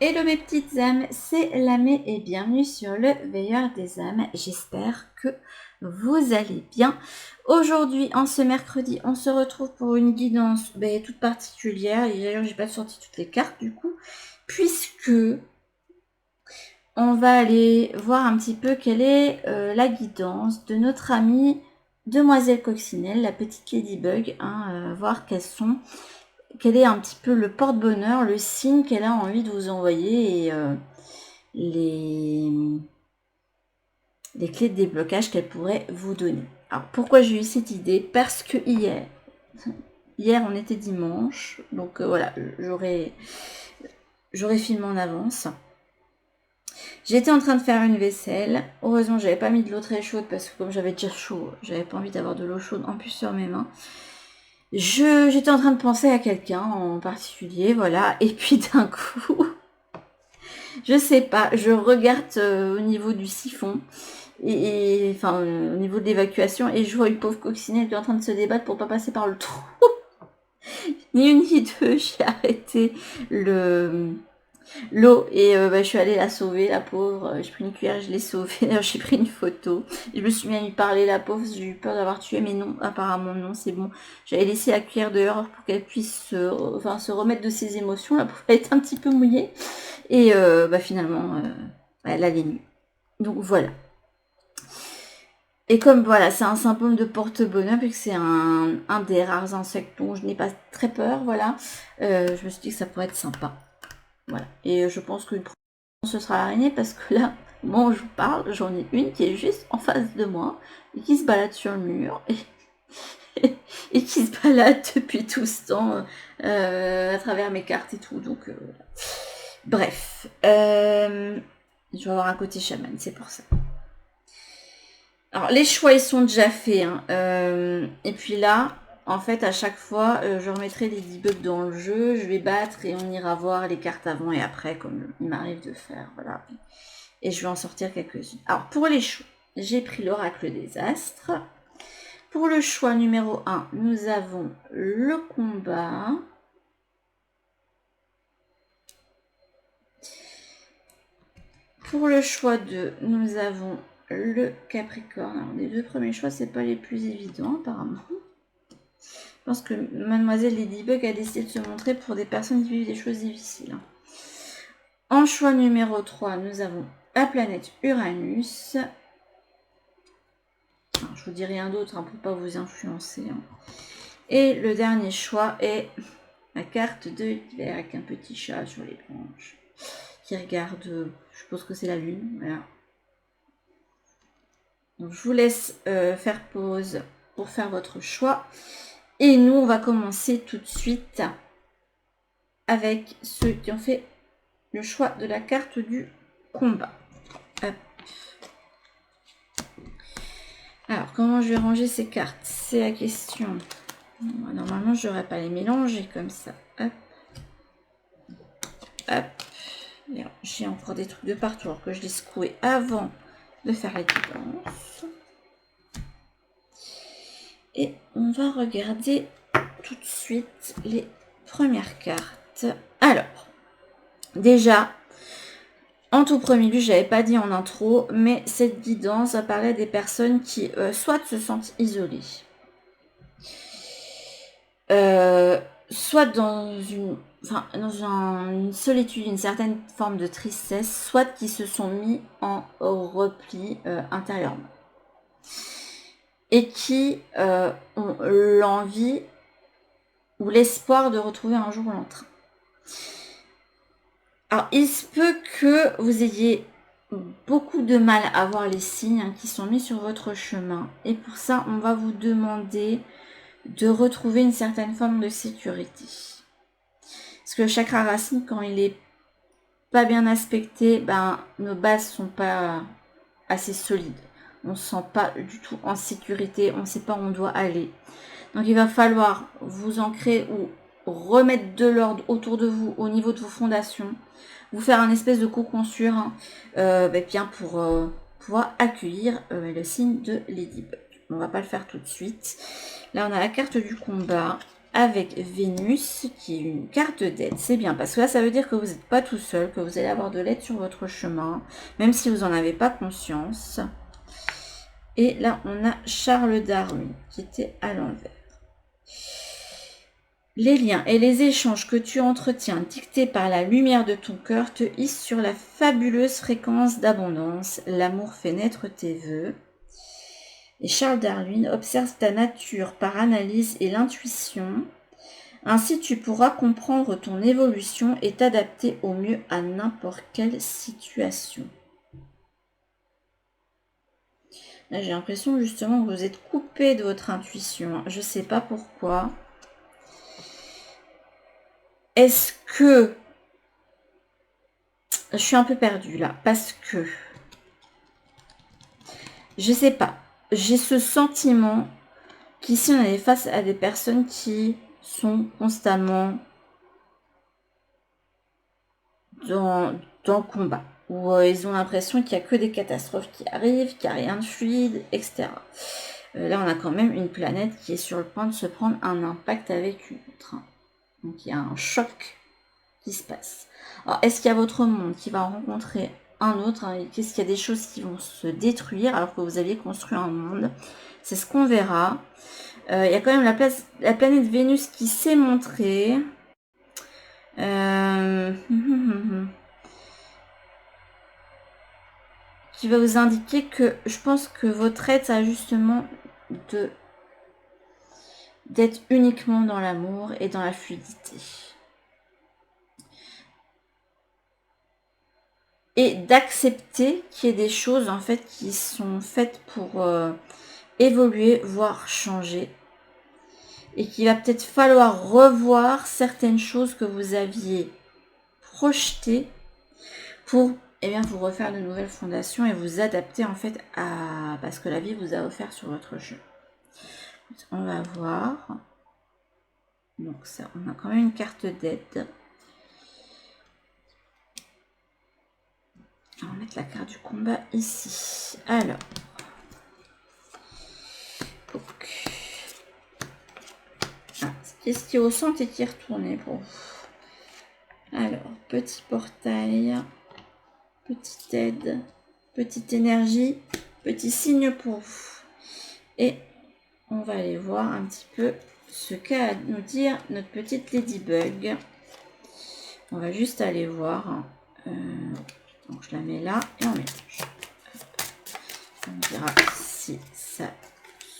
Hello mes petites âmes, c'est Lamé et bienvenue sur le Veilleur des âmes. J'espère que vous allez bien. Aujourd'hui, en ce mercredi, on se retrouve pour une guidance toute particulière. Et d'ailleurs, j'ai pas sorti toutes les cartes du coup, puisque on va aller voir un petit peu quelle est la guidance de notre amie Demoiselle Coccinelle, la petite Ladybug, voir quel est un petit peu le porte-bonheur, le signe qu'elle a envie de vous envoyer et les clés de déblocage qu'elle pourrait vous donner. Alors pourquoi j'ai eu cette idée? Parce que hier on était dimanche, donc voilà, j'aurais filmé en avance. J'étais en train de faire une vaisselle. Heureusement, j'avais pas mis de l'eau très chaude parce que comme j'avais déjà chaud, j'avais pas envie d'avoir de l'eau chaude en plus sur mes mains. J'étais en train de penser à quelqu'un en particulier, voilà, et puis d'un coup, je sais pas, je regarde au niveau du siphon, enfin au niveau de l'évacuation, et je vois une pauvre coccinelle qui est en train de se débattre pour pas passer par le trou. Ni une ni deux, j'ai arrêté l'eau et je suis allée la sauver, la pauvre. J'ai pris une cuillère, je l'ai sauvée, j'ai pris une photo. Je me suis mis à lui parler, la pauvre, j'ai eu peur d'avoir tué, mais non, apparemment non, c'est bon. J'avais laissé la cuillère dehors pour qu'elle puisse se remettre de ses émotions. La pauvre, elle est un petit peu mouillée. Et finalement, elle allait mieux. Donc voilà. Et comme voilà, c'est un symptôme de porte-bonheur, puisque c'est un des rares insectes dont je n'ai pas très peur, voilà, je me suis dit que ça pourrait être sympa. Voilà. Et je pense qu'une prochaine, ce sera l'araignée, parce que là, bon, je vous parle, j'en ai une qui est juste en face de moi, et qui se balade sur le mur, et qui se balade depuis tout ce temps à travers mes cartes et tout. Donc, bref. Je vais avoir un côté chaman, c'est pour ça. Alors, les choix, ils sont déjà faits. Et puis là, en fait, à chaque fois, je remettrai des debugs dans le jeu. Je vais battre et on ira voir les cartes avant et après, comme il m'arrive de faire. Voilà. Et je vais en sortir quelques-unes. Alors, pour les choix, j'ai pris l'oracle des astres. Pour le choix numéro 1, nous avons le combat. Pour le choix 2, nous avons le Capricorne. Alors, les deux premiers choix, c'est pas les plus évidents, apparemment. Je pense que Mademoiselle Ladybug a décidé de se montrer pour des personnes qui vivent des choses difficiles. En choix numéro 3, nous avons la planète Uranus. Alors, je vous dis rien d'autre pour ne pas vous influencer. Et le dernier choix est la carte de l'hiver avec un petit chat sur les branches qui regarde, je suppose que c'est la lune. Voilà. Donc, je vous laisse faire pause pour faire votre choix. Et nous, on va commencer tout de suite avec ceux qui ont fait le choix de la carte du combat. Hop. Alors, comment je vais ranger ces cartes? C'est la question. Normalement, je n'aurais pas les mélanger comme ça. Hop. Hop. J'ai encore des trucs de partout alors que je les secouais avant de faire la guidance. Et on va regarder tout de suite les premières cartes. Alors, déjà, en tout premier lieu, je n'avais pas dit en intro, mais cette guidance va parler des personnes qui soit se sentent isolées, soit dans une solitude, une certaine forme de tristesse, soit qui se sont mis en repli intérieurement et qui ont l'envie ou l'espoir de retrouver un jour l'entrain. Alors, il se peut que vous ayez beaucoup de mal à voir les signes qui sont mis sur votre chemin. Et pour ça, on va vous demander de retrouver une certaine forme de sécurité. Parce que le chakra racine, quand il est pas bien aspecté, nos bases sont pas assez solides. On ne se sent pas du tout en sécurité, on ne sait pas où on doit aller. Donc il va falloir vous ancrer ou remettre de l'ordre autour de vous au niveau de vos fondations, vous faire un espèce de cocon sûr bien pour pouvoir accueillir le signe de Ladybug. On va pas le faire tout de suite. Là on a la carte du combat. avec Vénus, qui est une carte d'aide. C'est bien, parce que là, ça veut dire que vous n'êtes pas tout seul, que vous allez avoir de l'aide sur votre chemin, même si vous n'en avez pas conscience. Et là, on a Charles Darwin, qui était à l'envers. Les liens et les échanges que tu entretiens, dictés par la lumière de ton cœur, te hissent sur la fabuleuse fréquence d'abondance. L'amour fait naître tes vœux. Et Charles Darwin observe ta nature par analyse et l'intuition. Ainsi, tu pourras comprendre ton évolution et t'adapter au mieux à n'importe quelle situation. Là, j'ai l'impression justement que vous êtes coupé de votre intuition. Je ne sais pas pourquoi. Est-ce que... Je suis un peu perdue là, parce que... Je sais pas. J'ai ce sentiment qu'ici, on est face à des personnes qui sont constamment dans le combat. Où ils ont l'impression qu'il n'y a que des catastrophes qui arrivent, qu'il n'y a rien de fluide, etc. Là, on a quand même une planète qui est sur le point de se prendre un impact avec une autre. Donc, il y a un choc qui se passe. Alors, est-ce qu'il y a votre monde qui va rencontrer un autre? Qu'est-ce qu'il y a des choses qui vont se détruire alors que vous aviez construit un monde? C'est ce qu'on verra. Il y a quand même la planète Vénus qui s'est montrée. Qui va vous indiquer que je pense que votre aide, ça a justement d'être uniquement dans l'amour et dans la fluidité. Et d'accepter qu'il y ait des choses en fait qui sont faites pour évoluer, voire changer. Et qu'il va peut-être falloir revoir certaines choses que vous aviez projetées pour vous refaire de nouvelles fondations et vous adapter en fait à ce que la vie vous a offert sur votre jeu. On va voir. Donc ça, on a quand même une carte d'aide. On va mettre la carte du combat ici. Alors. Qu'est-ce qui est au centre et qui est retourné pour vous? Alors, petit portail. Petite aide. Petite énergie. Petit signe pour vous. Et on va aller voir un petit peu ce qu'a à nous dire notre petite Ladybug. On va juste aller voir. Donc je la mets là et on mélange. On verra si ça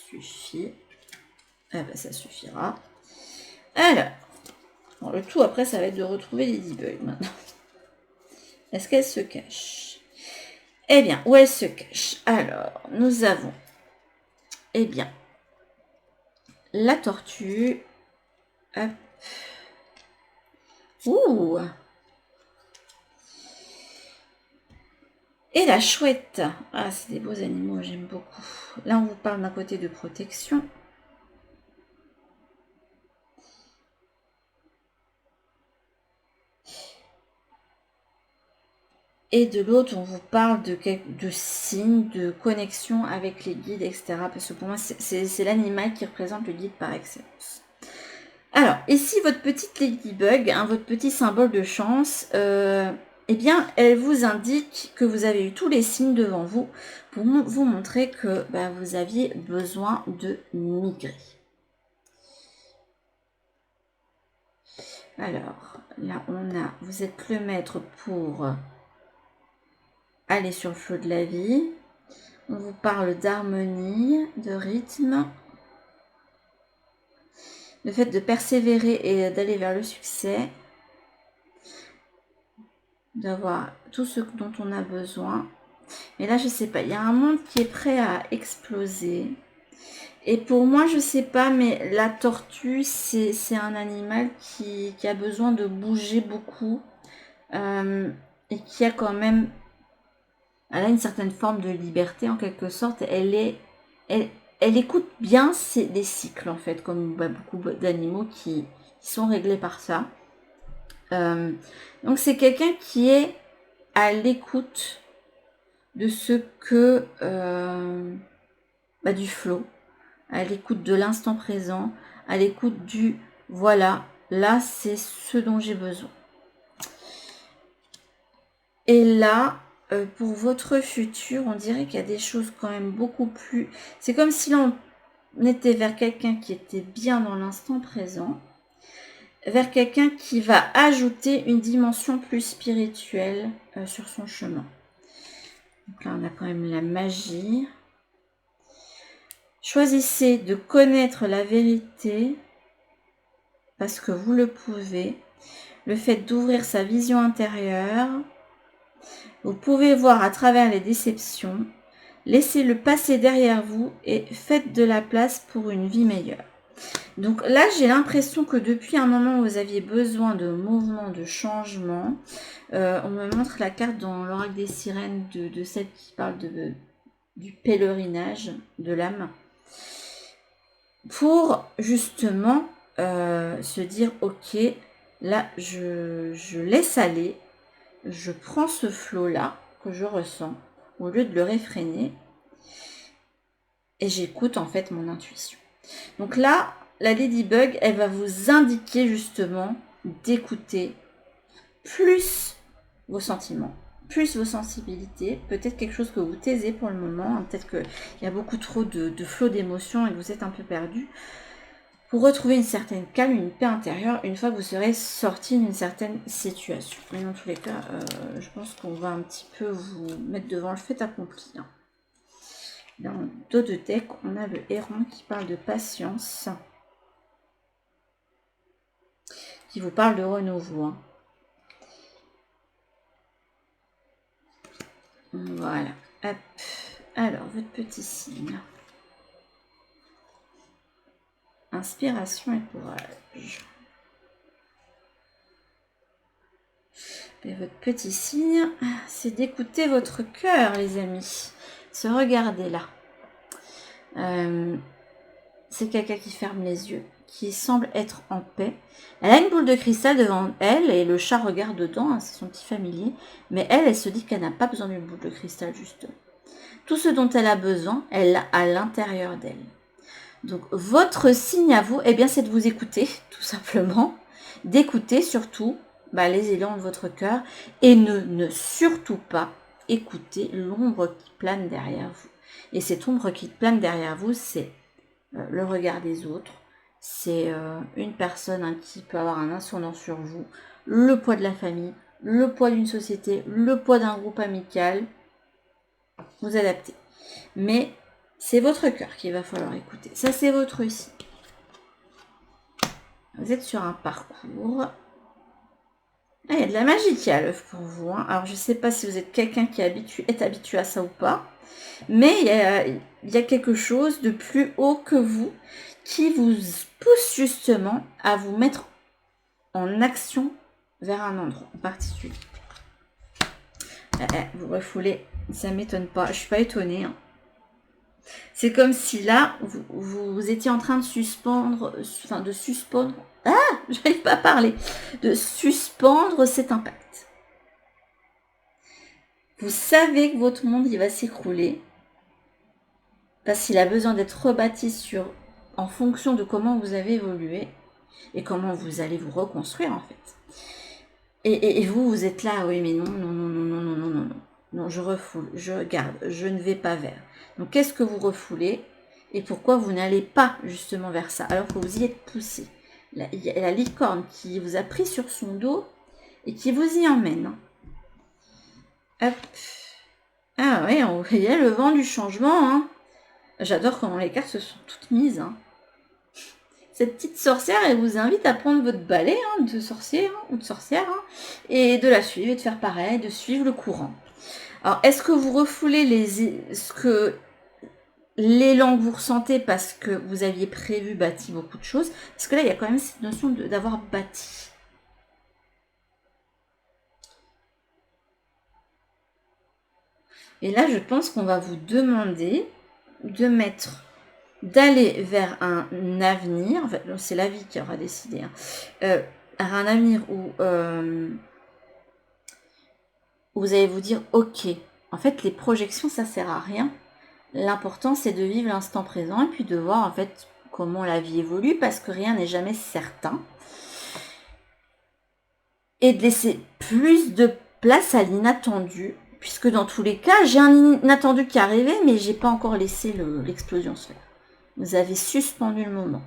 suffit. Ah bah ça suffira. Alors, bon, le tout après ça va être de retrouver Ladybug maintenant. Est-ce qu'elle se cache? Eh bien, où elle se cache? Alors, nous avons, eh bien, la tortue. Hop. Ouh. Et la chouette. Ah, c'est des beaux animaux, j'aime beaucoup. Là, on vous parle d'un côté de protection. Et de l'autre, on vous parle de signes, de connexion avec les guides, etc. Parce que pour moi, c'est l'animal qui représente le guide par excellence. Alors, ici, votre petite Ladybug, votre petit symbole de chance, eh bien, elle vous indique que vous avez eu tous les signes devant vous pour vous montrer que vous aviez besoin de migrer. Alors, là, vous êtes le maître pour aller sur le flot de la vie. On vous parle d'harmonie, de rythme, le fait de persévérer et d'aller vers le succès, d'avoir tout ce dont on a besoin. Mais là, je sais pas, il y a un monde qui est prêt à exploser. Et pour moi, je sais pas, mais la tortue, c'est un animal qui a besoin de bouger beaucoup et qui a quand même... Elle a une certaine forme de liberté en quelque sorte. Elle écoute bien les cycles en fait, comme beaucoup d'animaux qui sont réglés par ça. Donc c'est quelqu'un qui est à l'écoute de ce que du flow, à l'écoute de l'instant présent, à l'écoute du Voilà, là, c'est ce dont j'ai besoin. Et là, pour votre futur, on dirait qu'il y a des choses quand même beaucoup plus... C'est comme si l'on était vers quelqu'un qui était bien dans l'instant présent, vers quelqu'un qui va ajouter une dimension plus spirituelle sur son chemin. Donc là, on a quand même la magie. Choisissez de connaître la vérité parce que vous le pouvez. Le fait d'ouvrir sa vision intérieure. Vous pouvez voir à travers les déceptions. Laissez le passé derrière vous et faites de la place pour une vie meilleure. Donc là, j'ai l'impression que depuis un moment, vous aviez besoin de mouvement, de changement. On me montre la carte dans l'oracle des sirènes de celle qui parle du pèlerinage de l'âme. Pour justement se dire, ok, là, je laisse aller. Je prends ce flot-là que je ressens, au lieu de le réfréner, et j'écoute en fait mon intuition. Donc là, la Ladybug, elle va vous indiquer justement d'écouter plus vos sentiments, plus vos sensibilités, peut-être quelque chose que vous taisez pour le moment, hein, peut-être qu'il y a beaucoup trop de flot d'émotions et que vous êtes un peu perdu. Pour retrouver une certaine calme, une paix intérieure, une fois que vous serez sorti d'une certaine situation. Mais dans tous les cas, je pense qu'on va un petit peu vous mettre devant le fait accompli. Hein. Dans le dos de deck, on a le héron qui parle de patience, qui vous parle de renouveau. Hein. Voilà. Hop. Alors, votre petit signe. Inspiration et courage. Et votre petit signe, c'est d'écouter votre cœur, les amis. Se regarder là. C'est quelqu'un qui ferme les yeux, qui semble être en paix. Elle a une boule de cristal devant elle et le chat regarde dedans, hein, c'est son petit familier. Mais elle se dit qu'elle n'a pas besoin d'une boule de cristal, justement. Tout ce dont elle a besoin, elle l'a à l'intérieur d'elle. Donc, votre signe à vous, eh bien, c'est de vous écouter, tout simplement. D'écouter surtout les élans de votre cœur et ne surtout pas écouter l'ombre qui plane derrière vous. Et cette ombre qui plane derrière vous, c'est le regard des autres. C'est une personne qui peut avoir un ascendant sur vous, le poids de la famille, le poids d'une société, le poids d'un groupe amical. Vous adaptez. Mais c'est votre cœur qu'il va falloir écouter. Ça, c'est votre signe. Vous êtes sur un parcours. Ah, il y a de la magie qui a l'œuvre pour vous. Hein. Alors, je ne sais pas si vous êtes quelqu'un qui est habitué à ça ou pas. Mais il y a quelque chose de plus haut que vous qui vous pousse justement à vous mettre en action vers un endroit en particulier. Vous refoulez, ça ne m'étonne pas. Je ne suis pas étonnée. Hein. C'est comme si là, vous étiez en train de suspendre, j'arrive pas à parler, de suspendre cet impact. Vous savez que votre monde, il va s'écrouler, parce qu'il a besoin d'être rebâti en fonction de comment vous avez évolué, et comment vous allez vous reconstruire, en fait. Et vous êtes là, oui, mais non, je refoule, je garde, je ne vais pas vers. Donc, qu'est-ce que vous refoulez et pourquoi vous n'allez pas justement vers ça alors que vous y êtes poussé? Il y a la licorne qui vous a pris sur son dos et qui vous y emmène. Hop. Ah oui, on voyait le vent du changement. Hein. J'adore comment les cartes se sont toutes mises. Hein. Cette petite sorcière, elle vous invite à prendre votre balai de sorcier ou de sorcière et de la suivre et de faire pareil, de suivre le courant. Alors, est-ce que vous refoulez l'élan que vous ressentez parce que vous aviez prévu, bâti beaucoup de choses? Parce que là, il y a quand même cette notion d'avoir bâti. Et là, je pense qu'on va vous demander d'aller vers un avenir, en fait, c'est la vie qui aura décidé, un avenir où vous allez vous dire, ok, en fait, les projections, ça sert à rien. L'important, c'est de vivre l'instant présent et puis de voir, en fait, comment la vie évolue, parce que rien n'est jamais certain. Et de laisser plus de place à l'inattendu, puisque dans tous les cas, j'ai un inattendu qui est arrivé, mais j'ai pas encore laissé l'explosion se faire. Vous avez suspendu le moment.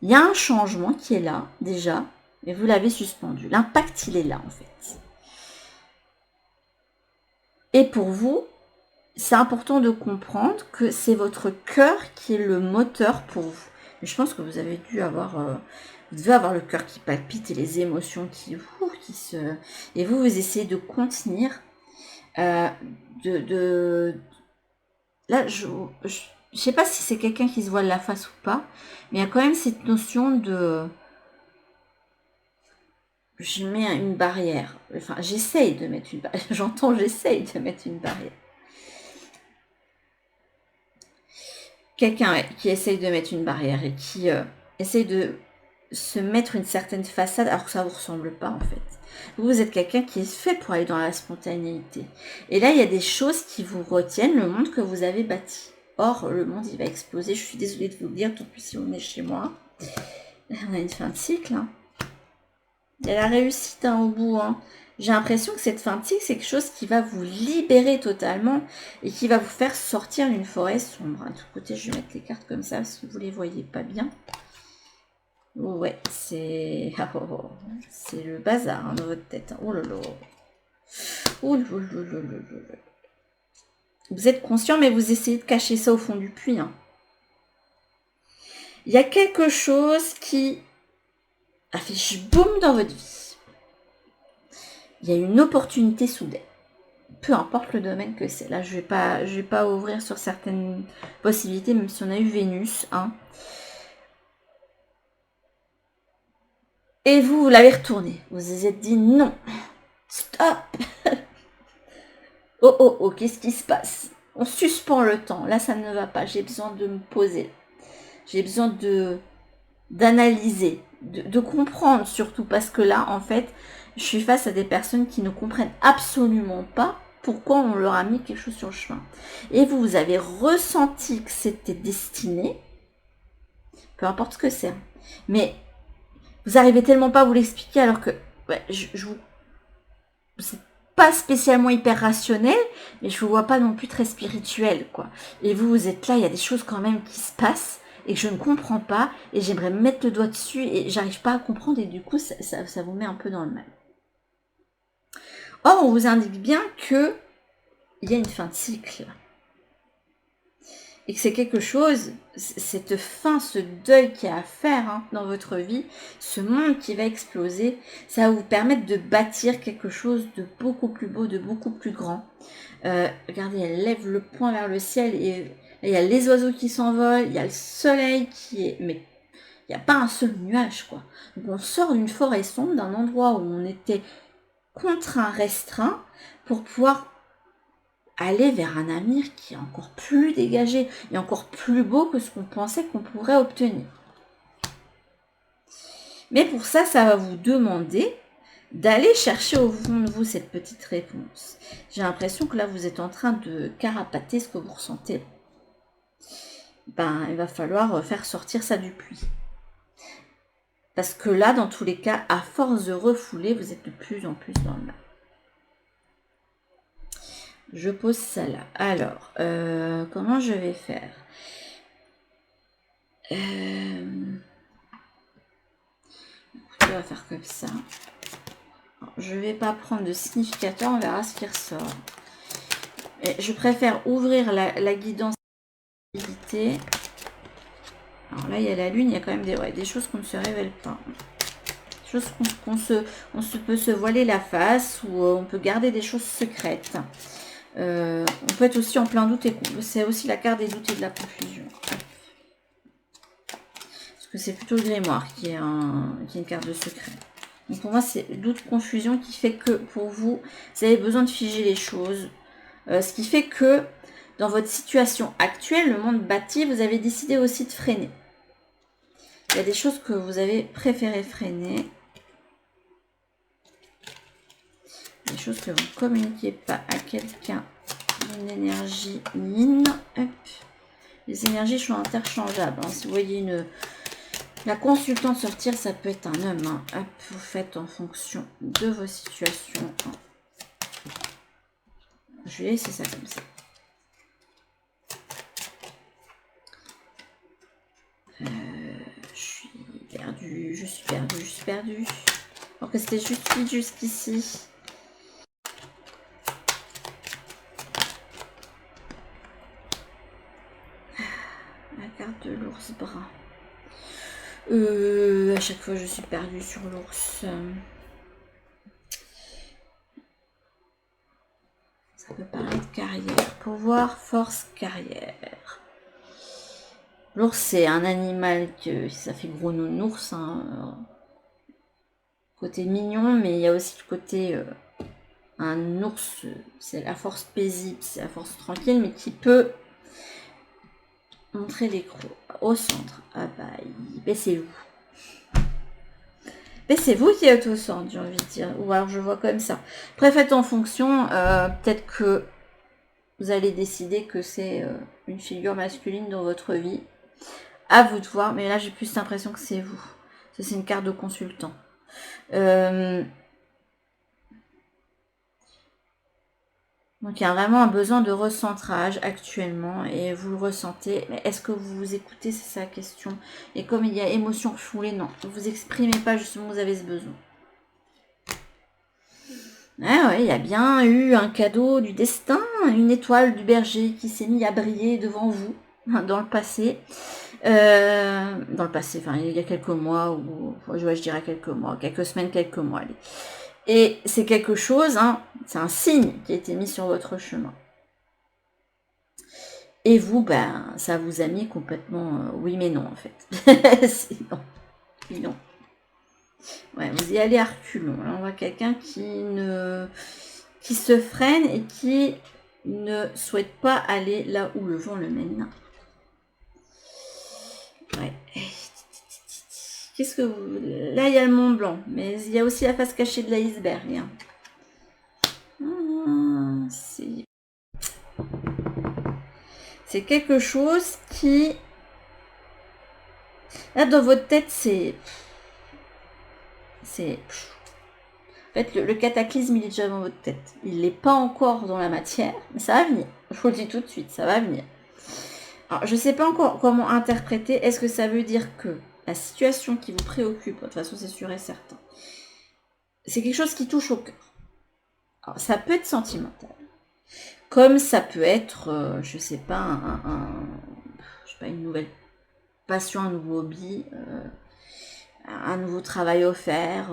Il y a un changement qui est là, déjà, mais vous l'avez suspendu. L'impact, il est là, en fait. Et pour vous, c'est important de comprendre que c'est votre cœur qui est le moteur pour vous. Mais je pense que vous avez dû avoir... vous devez avoir le cœur qui palpite et les émotions qui se... Et vous essayez de contenir. Là, je sais pas si c'est quelqu'un qui se voile la face ou pas, mais il y a quand même cette notion de... Je mets une barrière. Enfin, j'essaye de mettre une barrière. J'entends, j'essaye de mettre une barrière. Quelqu'un qui essaye de mettre une barrière et qui essaye de se mettre une certaine façade alors que ça ne vous ressemble pas en fait. Vous êtes quelqu'un qui est fait pour aller dans la spontanéité. Et là, il y a des choses qui vous retiennent, le monde que vous avez bâti. Or, le monde, il va exploser. Je suis désolée de vous le dire, tout plus si on est chez moi. On a une fin de cycle. Hein. Il y a la réussite au bout. Hein. J'ai l'impression que cette fin de cycle, c'est quelque chose qui va vous libérer totalement et qui va vous faire sortir d'une forêt sombre. De tout côté, je vais mettre les cartes comme ça parce que vous ne les voyez pas bien. Ouais, c'est c'est le bazar dans votre tête. Oh là là. Oh là là là là. Vous êtes conscient, mais vous essayez de cacher ça au fond du puits. Hein. Il y a quelque chose qui a fait boum dans votre vie. Il y a une opportunité soudaine. Peu importe le domaine que c'est. Là, je vais pas ouvrir sur certaines possibilités, même si on a eu Vénus. Hein. Et vous l'avez retourné. Vous vous êtes dit non. Stop. Oh, qu'est-ce qui se passe? On suspend le temps. Là, ça ne va pas. J'ai besoin de me poser. J'ai besoin d'analyser, de comprendre surtout. Parce que là, en fait, je suis face à des personnes qui ne comprennent absolument pas pourquoi on leur a mis quelque chose sur le chemin. Et vous avez ressenti que c'était destiné. Peu importe ce que c'est. Mais vous arrivez tellement pas à vous l'expliquer alors que ouais, c'est pas spécialement hyper rationnel, mais je vous vois pas non plus très spirituel, quoi. Et vous êtes là, il y a des choses quand même qui se passent et que je ne comprends pas et j'aimerais mettre le doigt dessus et j'arrive pas à comprendre et du coup ça vous met un peu dans le mal. Or, on vous indique bien que il y a une fin de cycle. Et que c'est quelque chose, cette fin, ce deuil qu'il y a à faire dans votre vie, ce monde qui va exploser, ça va vous permettre de bâtir quelque chose de beaucoup plus beau, de beaucoup plus grand. Regardez, elle lève le poing vers le ciel et il y a les oiseaux qui s'envolent, il y a le soleil qui est... Mais il n'y a pas un seul nuage, quoi. Donc on sort d'une forêt sombre, d'un endroit où on était contraint, restreint, pour pouvoir aller vers un avenir qui est encore plus dégagé et encore plus beau que ce qu'on pensait qu'on pourrait obtenir. Mais pour ça, ça va vous demander d'aller chercher au fond de vous cette petite réponse. J'ai l'impression que là, vous êtes en train de carapater ce que vous ressentez. Il va falloir faire sortir ça du puits. Parce que là, dans tous les cas, à force de refouler, vous êtes de plus en plus dans le mal. Je pose ça là. Alors, comment je vais faire? On va faire comme ça. Alors, je ne vais pas prendre de significateur, on verra ce qui ressort. Et je préfère ouvrir la guidance. Alors là, il y a la lune, il y a quand même des choses qu'on ne se révèle pas. Des choses on peut se voiler la face ou on peut garder des choses secrètes. On peut être aussi en plein doute et c'est aussi la carte des doutes et de la confusion. Parce que c'est plutôt le grimoire qui est une carte de secret. Donc pour moi, c'est doute, confusion qui fait que pour vous, vous avez besoin de figer les choses. Ce qui fait que dans votre situation actuelle, le monde bâti, vous avez décidé aussi de freiner. Il y a des choses que vous avez préféré freiner. Des choses que vous ne communiquez pas à quelqu'un. Une énergie yin. Hop. Les énergies sont interchangeables. Hein. Si vous voyez la consultante sortir, ça peut être un homme. Hein. Hop, vous faites en fonction de vos situations. Je vais laisser ça comme ça. Je suis perdue, je suis perdue, je suis perdue. Alors que c'était juste vite jusqu'ici. La carte de l'ours brun. À chaque fois je suis perdue sur l'ours. Ça peut parler de carrière. Pouvoir, force, carrière. L'ours c'est un animal que ça fait gros nounours. Hein. Côté mignon, mais il y a aussi le côté un ours, c'est la force paisible, c'est la force tranquille, mais qui peut montrer les crocs au centre. Ah bah, baissez-vous. C'est vous qui êtes au centre, j'ai envie de dire. Ou alors je vois comme ça. Après, faites en fonction. Peut-être que vous allez décider que c'est une figure masculine dans votre vie. À vous de voir. Mais là, j'ai plus l'impression que c'est vous. Ça, c'est une carte de consultant. Donc, il y a vraiment un besoin de recentrage actuellement. Et vous le ressentez. Mais est-ce que vous vous écoutez? C'est ça la question. Et comme il y a émotion refoulée, non. Vous exprimez pas justement, vous avez ce besoin. Ah ouais, il y a bien eu un cadeau du destin, une étoile du berger qui s'est mise à briller devant vous dans le passé. Dans le passé, enfin il y a quelques mois, ou je dirais quelques mois, quelques semaines, quelques mois. Allez. Et c'est quelque chose, hein, c'est un signe qui a été mis sur votre chemin. Et vous, ben, ça vous a mis complètement oui mais non en fait. C'est non. Oui, non. Ouais, vous y allez à reculons. Là, on voit quelqu'un qui se freine et qui ne souhaite pas aller là où le vent le mène. Ouais. Qu'est-ce que vous... Là, il y a le Mont Blanc, mais il y a aussi la face cachée de l'iceberg. C'est quelque chose qui... Là, dans votre tête, c'est... En fait, le cataclysme, il est déjà dans votre tête. Il n'est pas encore dans la matière, mais ça va venir. Je vous le dis tout de suite, ça va venir. Alors, je ne sais pas encore comment interpréter. Est-ce que ça veut dire que la situation qui vous préoccupe, de toute façon, c'est sûr et certain, c'est quelque chose qui touche au cœur. Alors, ça peut être sentimental. Comme ça peut être, je sais pas, je sais pas, une nouvelle passion, un nouveau hobby, un nouveau travail offert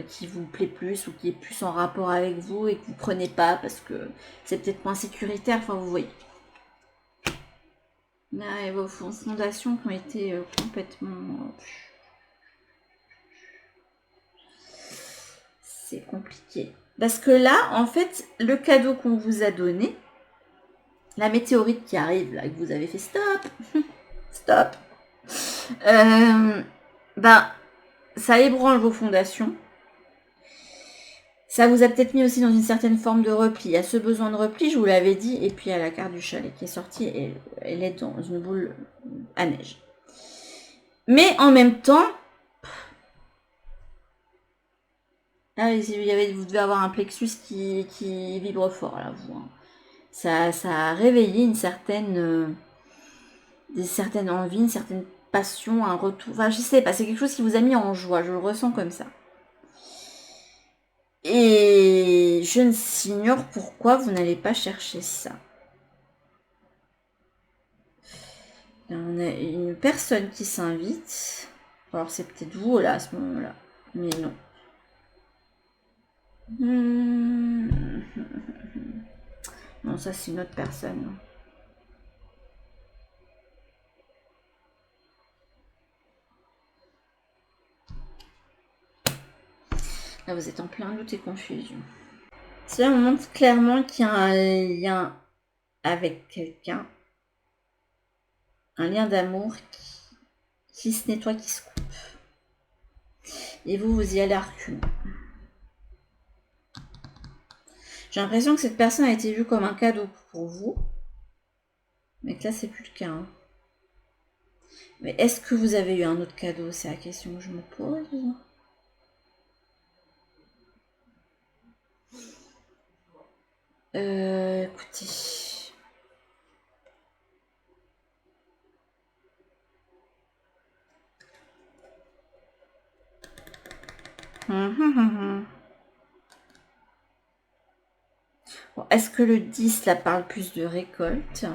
qui vous plaît plus ou qui est plus en rapport avec vous et que vous ne prenez pas parce que c'est peut-être moins sécuritaire, enfin vous voyez. Là, et vos fondations qui ont été complètement... c'est compliqué. Parce que là, en fait, le cadeau qu'on vous a donné, la météorite qui arrive, là, que vous avez fait stop, stop, ben, ça ébranle vos fondations. Ça vous a peut-être mis aussi dans une certaine forme de repli. Il y a ce besoin de repli, je vous l'avais dit, et puis il y a la carte du chalet qui est sortie, et elle est dans une boule à neige. Mais en même temps, ah, vous devez avoir un plexus qui vibre fort, là, vous. Hein. Ça a réveillé une certaine envie, une certaine passion, un retour. Enfin, je sais pas, c'est quelque chose qui vous a mis en joie, je le ressens comme ça. Et je ne s'ignore pourquoi vous n'allez pas chercher ça. Là, on a une personne qui s'invite. Alors c'est peut-être vous là à ce moment-là. Mais non. Non, ça c'est une autre personne. Là vous êtes en plein doute et confusion. Cela me montre clairement qu'il y a un lien avec quelqu'un. Un lien d'amour qui se nettoie, qui se coupe. Et vous y allez à reculons. J'ai l'impression que cette personne a été vue comme un cadeau pour vous. Mais que là, c'est plus le cas. Hein. Mais est-ce que vous avez eu un autre cadeau? C'est la question que je me pose. Écoutez. Bon, est-ce que le 10 là parle plus de récolte?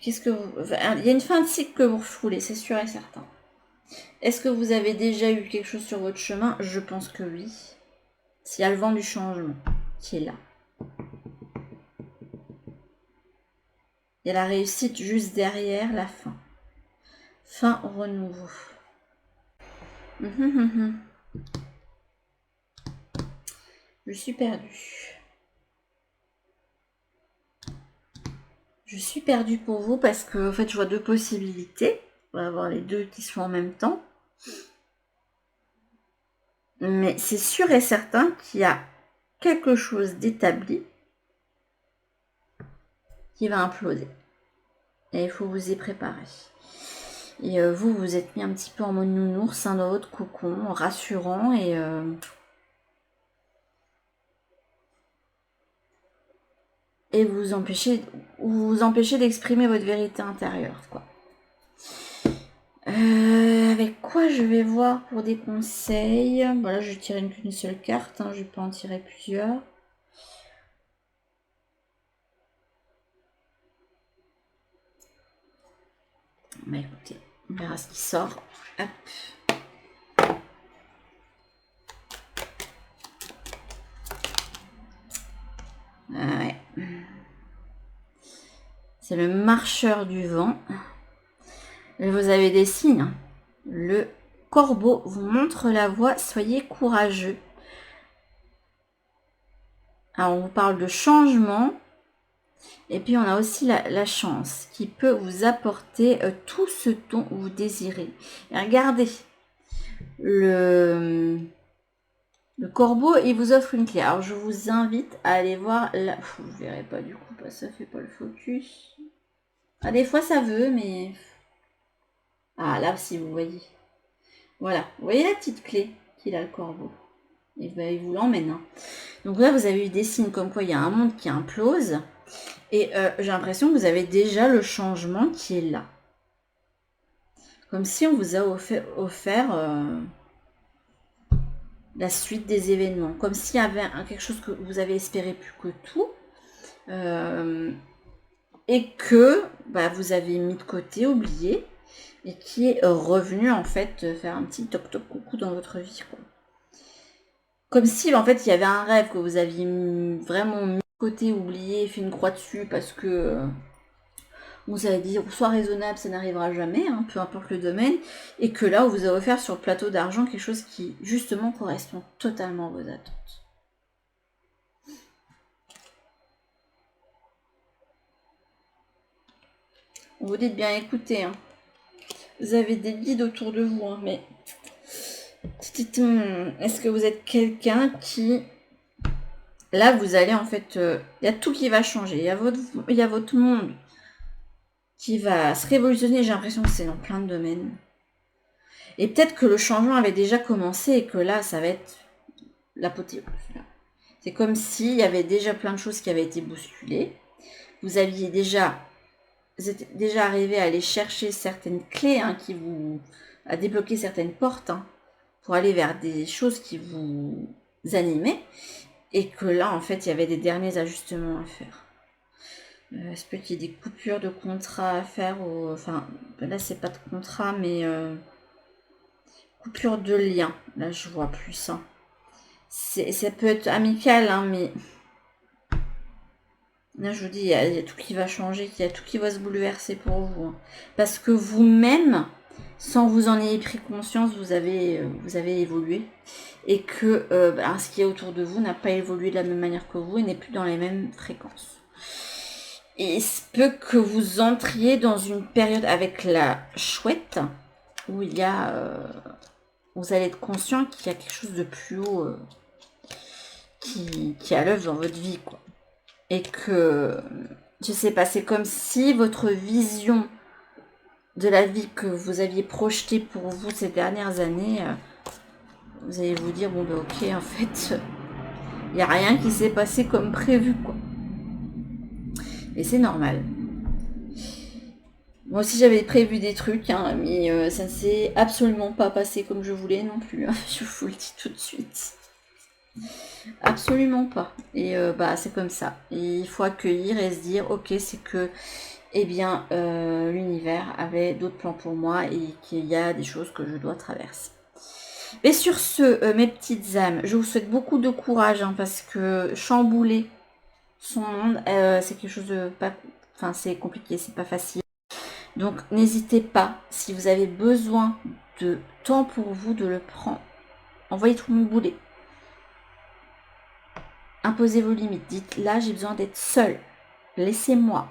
Qu'est-ce que vous... Il y a une fin de cycle que vous refoulez, c'est sûr et certain. Est-ce que vous avez déjà eu quelque chose sur votre chemin? Je pense que oui. S'il y a le vent du changement qui est là. Il y a la réussite juste derrière la fin. Fin renouveau. Je suis perdue. Je suis perdue pour vous parce que en fait je vois deux possibilités. On va avoir les deux qui sont en même temps. Mais c'est sûr et certain qu'il y a quelque chose d'établi qui va imploser. Et il faut vous y préparer. Et vous, vous êtes mis un petit peu en mode nounours, dans votre cocon, rassurant et... et vous empêchez d'exprimer votre vérité intérieure, quoi. Avec quoi je vais voir pour des conseils? Voilà, je tire qu'une seule carte, hein, je peux en tirer plusieurs. Bah écoutez, on verra ce qui sort. Hop. Ouais. C'est le marcheur du vent. Et vous avez des signes. Le corbeau vous montre la voie, soyez courageux. Alors on vous parle de changement. Et puis on a aussi la chance qui peut vous apporter tout ce dont vous désirez. Et regardez, le corbeau, il vous offre une clé. Alors je vous invite à aller voir là. Je ne verrai pas du coup, parce que ça fait pas le focus. Ah, des fois ça veut, mais... Ah là, si vous voyez. Voilà, vous voyez la petite clé qu'il a le corbeau. Et ben, il vous l'emmène. Hein. Donc là, vous avez eu des signes comme quoi il y a un monde qui implose. Et j'ai l'impression que vous avez déjà le changement qui est là. Comme si on vous a offert la suite des événements. Comme s'il y avait quelque chose que vous avez espéré plus que tout. Et que bah, vous avez mis de côté, oublié. Et qui est revenu en fait faire un petit toc-toc coucou dans votre vie. Quoi. Comme si en fait il y avait un rêve que vous aviez vraiment mis de côté, oublié, fait une croix dessus parce que... vous avez dit, soit raisonnable, ça n'arrivera jamais, hein, peu importe le domaine, et que là, on vous a offert sur le plateau d'argent quelque chose qui, justement, correspond totalement à vos attentes. On vous dit de bien écouter. Hein. Vous avez des guides autour de vous, hein, mais... Est-ce que vous êtes quelqu'un qui... Là, vous allez, en fait... Il y a tout qui va changer. Il y a votre monde qui va se révolutionner. J'ai l'impression que c'est dans plein de domaines. Et peut-être que le changement avait déjà commencé et que là, ça va être l'apothéose. C'est comme s'il y avait déjà plein de choses qui avaient été bousculées. Vous étiez déjà arrivé à aller chercher certaines clés à débloquer certaines portes pour aller vers des choses qui vous animaient. Et que là, en fait, il y avait des derniers ajustements à faire. Est-ce qu'il y a des coupures de contrat à faire enfin, là, c'est pas de contrat, mais coupure de lien. Là, je vois plus. Ça peut être amical, mais... Là, je vous dis, il y a tout qui va changer, il y a tout qui va se bouleverser pour vous. Hein. Parce que vous-même, sans vous en ayez pris conscience, vous avez évolué. Et que ce qui est autour de vous n'a pas évolué de la même manière que vous et n'est plus dans les mêmes fréquences. Et il se peut que vous entriez dans une période avec la chouette où il y a... vous allez être conscient qu'il y a quelque chose de plus haut qui est à l'œuvre dans votre vie, quoi. Et que, je sais pas, c'est comme si votre vision de la vie que vous aviez projetée pour vous ces dernières années, vous allez vous dire, bon ben ok, en fait, il n'y a rien qui s'est passé comme prévu, quoi. Et c'est normal. Moi aussi j'avais prévu des trucs, hein, mais ça ne s'est absolument pas passé comme je voulais non plus, hein, je vous le dis tout de suite. Absolument pas. Et bah c'est comme ça. Il faut accueillir et se dire, ok, c'est que, eh bien, l'univers avait d'autres plans pour moi et qu'il y a des choses que je dois traverser. Et sur ce, mes petites âmes, je vous souhaite beaucoup de courage, hein, parce que chambouler son monde, c'est quelque chose de pas... Enfin, c'est compliqué, c'est pas facile. Donc, n'hésitez pas, si vous avez besoin de temps pour vous, de le prendre. Envoyez tout le monde bouler. Imposez vos limites. Dites, là, j'ai besoin d'être seule. Laissez-moi.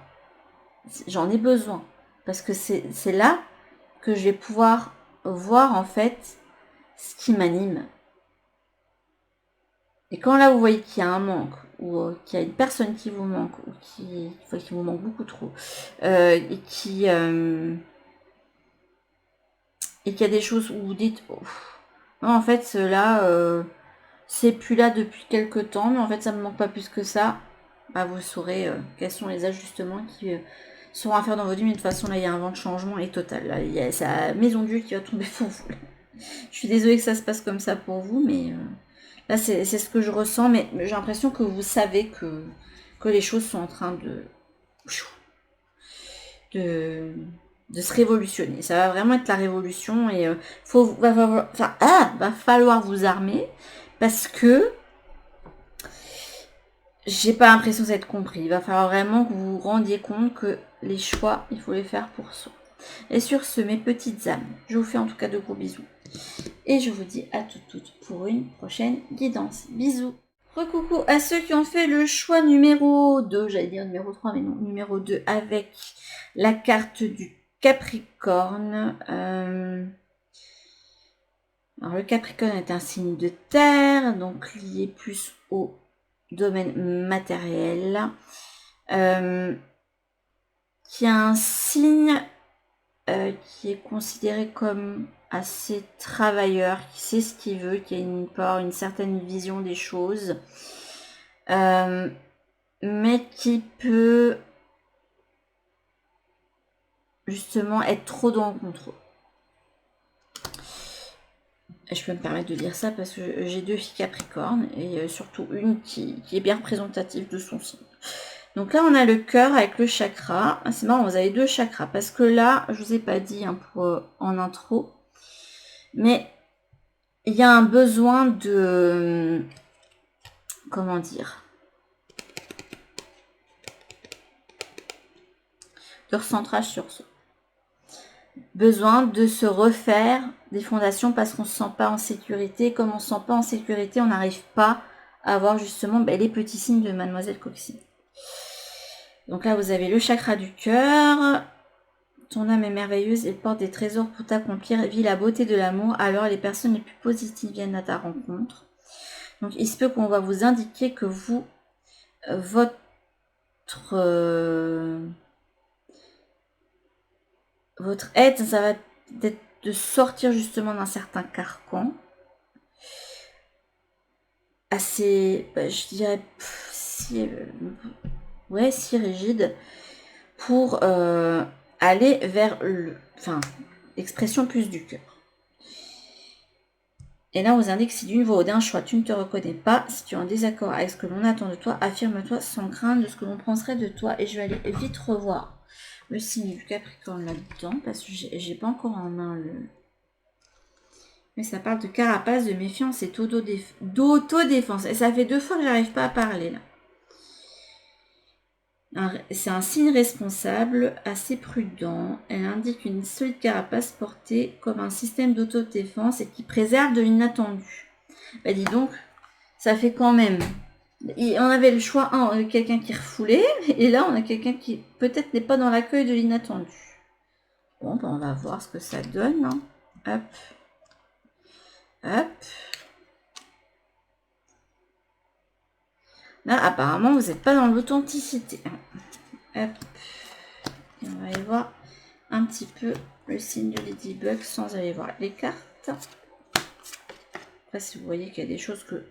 J'en ai besoin. Parce que c'est là que je vais pouvoir voir, en fait, ce qui m'anime. Et quand là, vous voyez qu'il y a un manque, ou qu'il y a une personne qui vous manque, ou qui vous manque beaucoup trop, et qu'il y a des choses où vous dites, oh, non, en fait, là, c'est plus là depuis quelques temps, mais en fait, ça me manque pas plus que ça. Bah, vous saurez quels sont les ajustements qui seront à faire dans votre vie, mais de toute façon, là, il y a un vent de changement et total. Là, c'est la maison Dieu qui va tomber pour vous. Je suis désolée que ça se passe comme ça pour vous, mais là, c'est ce que je ressens, mais j'ai l'impression que vous savez que les choses sont en train de se révolutionner. Ça va vraiment être la révolution et va falloir vous armer parce que j'ai pas l'impression d'être compris. Il va falloir vraiment que vous vous rendiez compte que les choix, il faut les faire pour soi. Et sur ce, mes petites âmes, je vous fais en tout cas de gros bisous. Et je vous dis à toutes pour une prochaine guidance. Bisous. Recoucou à ceux qui ont fait le choix numéro 2, j'allais dire numéro 3, mais non, numéro 2, avec la carte du Capricorne. Alors le Capricorne est un signe de terre, donc lié plus au domaine matériel. Qui a un signe qui est considéré comme assez travailleur, qui sait ce qu'il veut, qui a une certaine vision des choses, mais qui peut justement être trop dans le contrôle. Et je peux me permettre de dire ça parce que j'ai 2 filles Capricorne et surtout une qui est bien représentative de son signe. Donc là, on a le cœur avec le chakra. Ah, c'est marrant, vous avez 2 chakras. Parce que là, je vous ai pas dit hein, en intro, mais il y a un besoin de... Comment dire, de recentrage sur soi. Besoin de se refaire des fondations parce qu'on ne se sent pas en sécurité. Comme on ne se sent pas en sécurité, on n'arrive pas à avoir justement les petits signes de Mademoiselle Coccinelle. Donc là, vous avez le chakra du cœur. Ton âme est merveilleuse, elle porte des trésors pour t'accomplir. Vis la beauté de l'amour, alors les personnes les plus positives viennent à ta rencontre. Donc il se peut qu'on va vous indiquer que vous, votre aide, ça va être de sortir justement d'un certain carcan. Assez, je dirais, si rigide pour aller vers l'expression plus du cœur. Et là, on vous indique si d'une voix ou d'un choix, tu ne te reconnais pas, si tu es en désaccord avec ce que l'on attend de toi, affirme-toi sans crainte de ce que l'on penserait de toi. Et je vais aller vite revoir le signe du Capricorne là-dedans, parce que j'ai pas encore en main le... Mais ça parle de carapace, de méfiance et d'autodéfense. Et ça fait 2 fois que j'arrive pas à parler là. C'est un signe responsable, assez prudent. Elle indique une solide carapace portée comme un système d'autodéfense et qui préserve de l'inattendu. Bah dis donc, ça fait quand même... On avait le choix, on a quelqu'un qui refoulait, et là on a quelqu'un qui peut-être n'est pas dans l'accueil de l'inattendu. Bon, bah on va voir ce que ça donne. Hein. Hop. Hop. Là, apparemment, vous n'êtes pas dans l'authenticité. Hop. Et on va aller voir un petit peu le signe de Ladybug sans aller voir les cartes. Après, si vous voyez qu'il y a des choses que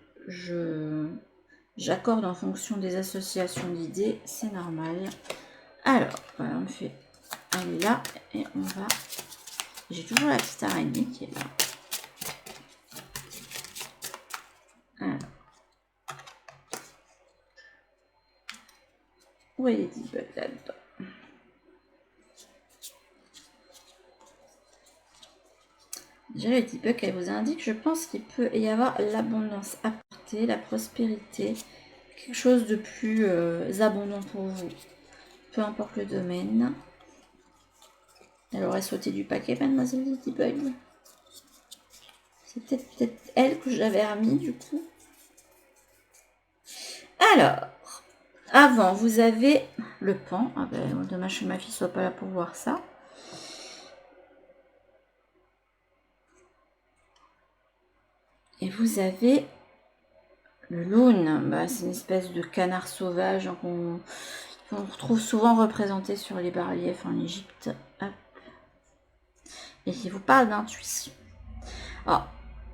j'accorde en fonction des associations d'idées, c'est normal. Alors, voilà, on fait aller là et on va... J'ai toujours la petite araignée qui est là. Alors. Où est Ladybug là-dedans? Déjà, Ladybug, elle vous indique, je pense qu'il peut y avoir l'abondance apportée, la prospérité, quelque chose de plus abondant pour vous. Peu importe le domaine. Elle aurait sauté du paquet, mademoiselle Ladybug. C'est peut-être elle que j'avais remis du coup. Alors, avant, vous avez le pan. Ah ben, dommage que ma fille soit pas là pour voir ça. Et vous avez le loon. Bah, c'est une espèce de canard sauvage qu'on retrouve souvent représenté sur les bas-reliefs en Égypte. Hop. Et qui vous parle d'intuition. Alors,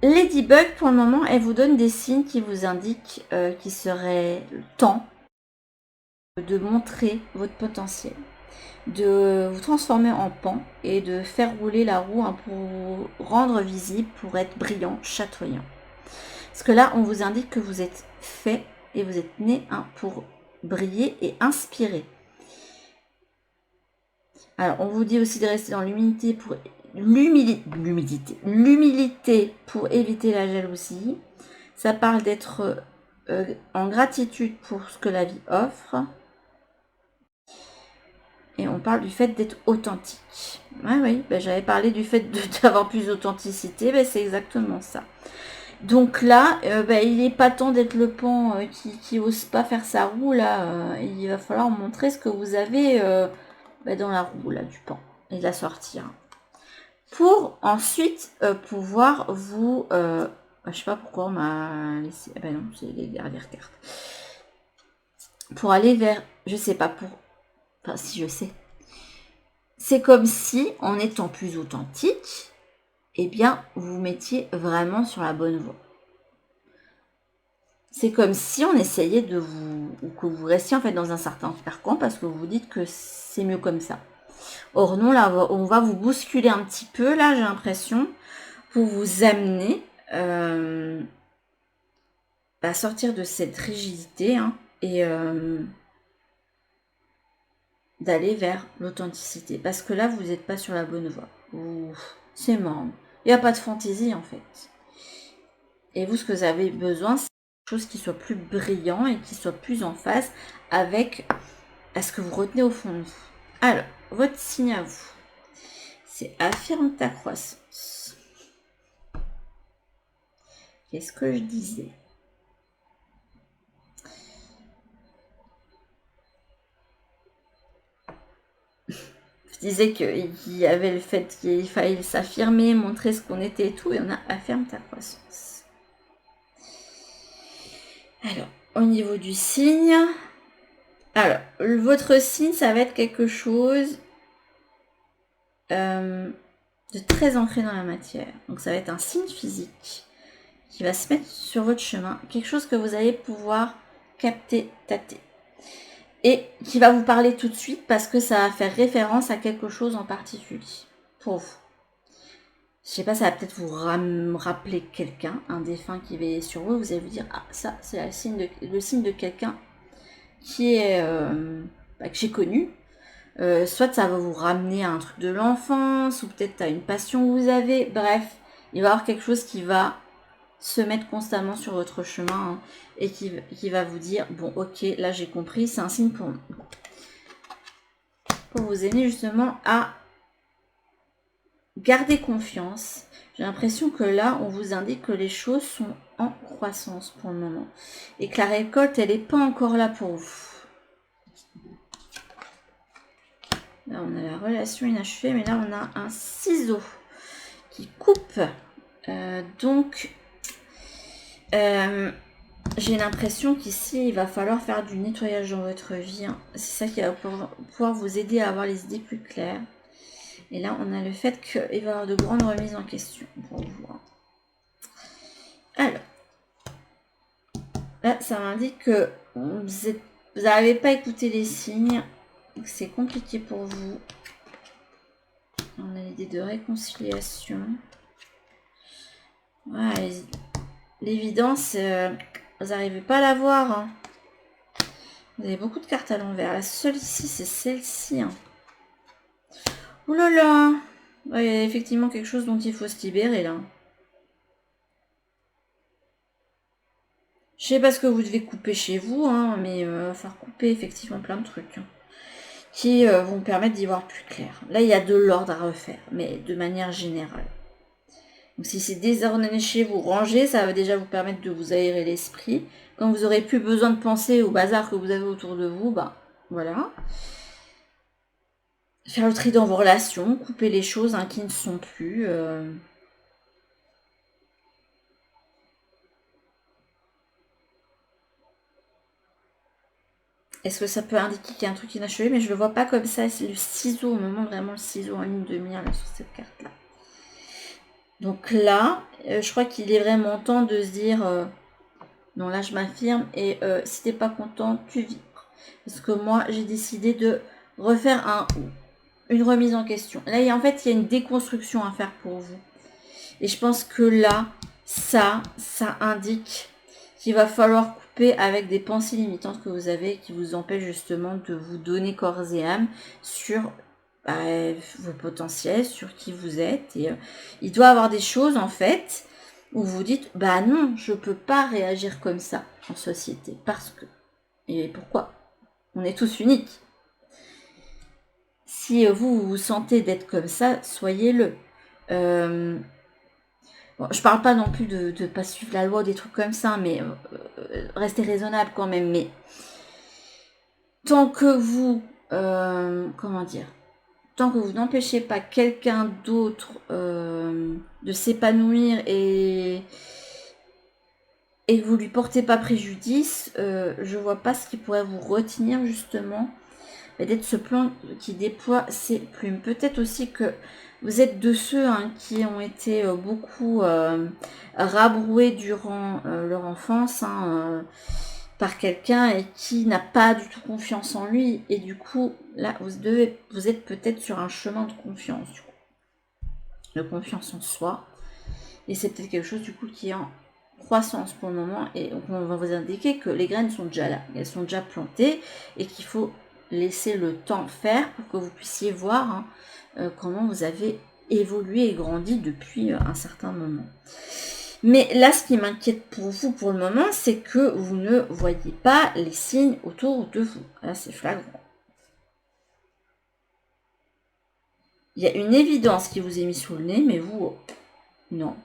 Ladybug, pour le moment, elle vous donne des signes qui vous indiquent qu'il serait temps de montrer votre potentiel, de vous transformer en pan et de faire rouler la roue pour vous rendre visible, pour être brillant, chatoyant. Parce que là, on vous indique que vous êtes fait et vous êtes né pour briller et inspirer. Alors, on vous dit aussi de rester dans l'humilité pour l'humilité pour éviter la jalousie. Ça parle d'être en gratitude pour ce que la vie offre. Et on parle du fait d'être authentique. Ouais, oui, ben, j'avais parlé du fait d'avoir plus d'authenticité, ben, c'est exactement ça. Donc là, ben, il n'est pas temps d'être le pan qui n'ose pas faire sa roue. Là, il va falloir montrer ce que vous avez ben, dans la roue là, du pan et de la sortir. Pour ensuite pouvoir vous... je sais pas pourquoi on m'a laissé... Ah ben non, c'est les dernières cartes. Pour aller vers... Je sais pas, pour... Enfin, si je sais. C'est comme si, en étant plus authentique, eh bien, vous vous mettiez vraiment sur la bonne voie. C'est comme si on essayait de vous... ou que vous restiez en fait dans un certain carcan parce que vous vous dites que c'est mieux comme ça. Or non, là, on va vous bousculer un petit peu, là, j'ai l'impression, pour vous amener à sortir de cette rigidité et d'aller vers l'authenticité. Parce que là, vous n'êtes pas sur la bonne voie. C'est mort. Il n'y a pas de fantaisie, en fait. Et vous, ce que vous avez besoin, c'est quelque chose qui soit plus brillant et qui soit plus en phase avec ce que vous retenez au fond de vous. Alors, votre signe à vous, c'est affirme ta croissance. Qu'est-ce que je disais ? Je disais qu'il y avait le fait qu'il fallait s'affirmer, montrer ce qu'on était et tout, et on a affirme ta croissance. Alors, au niveau du signe, alors, votre signe, ça va être quelque chose de très ancré dans la matière. Donc, ça va être un signe physique qui va se mettre sur votre chemin, quelque chose que vous allez pouvoir capter, tâter. Et qui va vous parler tout de suite parce que ça va faire référence à quelque chose en particulier pour vous. Je sais pas, ça va peut-être vous rappeler quelqu'un, un défunt qui veillait sur vous. Vous allez vous dire, ah, ça, c'est le signe de quelqu'un qui est que j'ai connu. Soit ça va vous ramener à un truc de l'enfance, ou peut-être à une passion que vous avez. Bref, il va y avoir quelque chose qui va se mettre constamment sur votre chemin et qui va vous dire, bon, ok, là j'ai compris, c'est un signe pour vous aider justement à garder confiance. J'ai l'impression que là, on vous indique que les choses sont en croissance pour le moment. Et que la récolte, elle n'est pas encore là pour vous. Là, on a la relation inachevée, mais là, on a un ciseau qui coupe. Donc, J'ai l'impression qu'ici, il va falloir faire du nettoyage dans votre vie. Hein. C'est ça qui va pouvoir vous aider à avoir les idées plus claires. Et là, on a le fait qu'il va y avoir de grandes remises en question pour vous. Hein. Alors, là, ça m'indique que vous n'avez pas écouté les signes. C'est compliqué pour vous. On a l'idée de réconciliation. Ouais, l'évidence, vous n'arrivez pas à la voir. Hein. Vous avez beaucoup de cartes à l'envers. La seule ici, c'est celle-ci. Hein. Ouh là là! Ouais, il y a effectivement quelque chose dont il faut se libérer là. Je sais pas ce que vous devez couper chez vous, hein, mais faire couper effectivement plein de trucs hein, qui vont permettre d'y voir plus clair. Là, il y a de l'ordre à refaire, mais de manière générale. Donc, si c'est désordonné chez vous, rangez, ça va déjà vous permettre de vous aérer l'esprit. Quand vous aurez plus besoin de penser au bazar que vous avez autour de vous, bah voilà. Faire le tri dans vos relations, couper les choses hein, qui ne sont plus. Est-ce que ça peut indiquer qu'il y a un truc inachevé? Mais je le vois pas comme ça. C'est le ciseau, au moment vraiment le ciseau en ligne de mire là, sur cette carte-là. Donc là, je crois qu'il est vraiment temps de se dire non, là je m'affirme et si t'es pas content, tu vibres. Parce que moi, j'ai décidé de refaire une remise en question. Là, en fait, il y a une déconstruction à faire pour vous. Et je pense que là, ça indique qu'il va falloir couper avec des pensées limitantes que vous avez qui vous empêchent justement de vous donner corps et âme sur vos potentiels, sur qui vous êtes. Et il doit y avoir des choses en fait où vous dites bah non, je peux pas réagir comme ça en société parce que. Et pourquoi? On est tous uniques. Si vous vous sentez d'être comme ça, soyez-le. Bon, je parle pas non plus de ne pas suivre la loi ou des trucs comme ça, mais restez raisonnable quand même. Mais tant que vous, comment dire, tant que vous n'empêchez pas quelqu'un d'autre de s'épanouir et que vous lui portez pas préjudice, je vois pas ce qui pourrait vous retenir justement d'être ce plan qui déploie ses plumes. Peut-être aussi que vous êtes de ceux hein, qui ont été beaucoup rabroués durant leur enfance hein, par quelqu'un et qui n'a pas du tout confiance en lui. Et du coup, là, vous êtes peut-être sur un chemin de confiance, du coup. De confiance en soi. Et c'est peut-être quelque chose du coup qui est en croissance pour le moment. Et on va vous indiquer que les graines sont déjà là. Elles sont déjà plantées et qu'il faut laisser le temps faire pour que vous puissiez voir hein, comment vous avez évolué et grandi depuis un certain moment. Mais là, ce qui m'inquiète pour vous pour le moment, c'est que vous ne voyez pas les signes autour de vous. Là, c'est flagrant. Il y a une évidence qui vous est mise sous le nez, mais vous, non.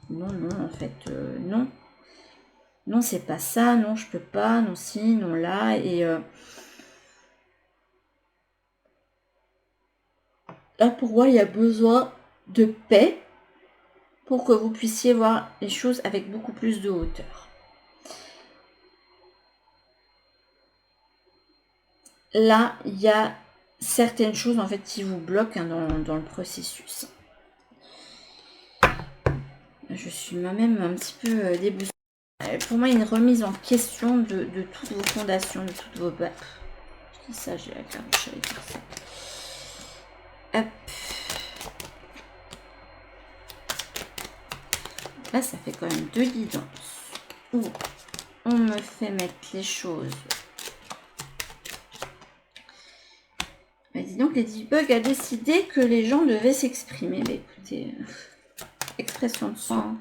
Non, en fait, non. Non, c'est pas ça, non, je peux pas, non, si, non, là, et là, pour moi, il y a besoin de paix pour que vous puissiez voir les choses avec beaucoup plus de hauteur. Là, il y a certaines choses, en fait, qui vous bloquent hein, dans le processus. Je suis moi-même un petit peu déboussolée. Pour moi, une remise en question de toutes vos fondations, de toutes vos bases. Je dis ça, j'ai la carte, je savais dire ça. Hop. Là, ça fait quand même 2 guidances où on me fait mettre les choses. Bah, dis donc, Ladybug a décidé que les gens devaient s'exprimer. Mais écoutez, expression de soi. Hein.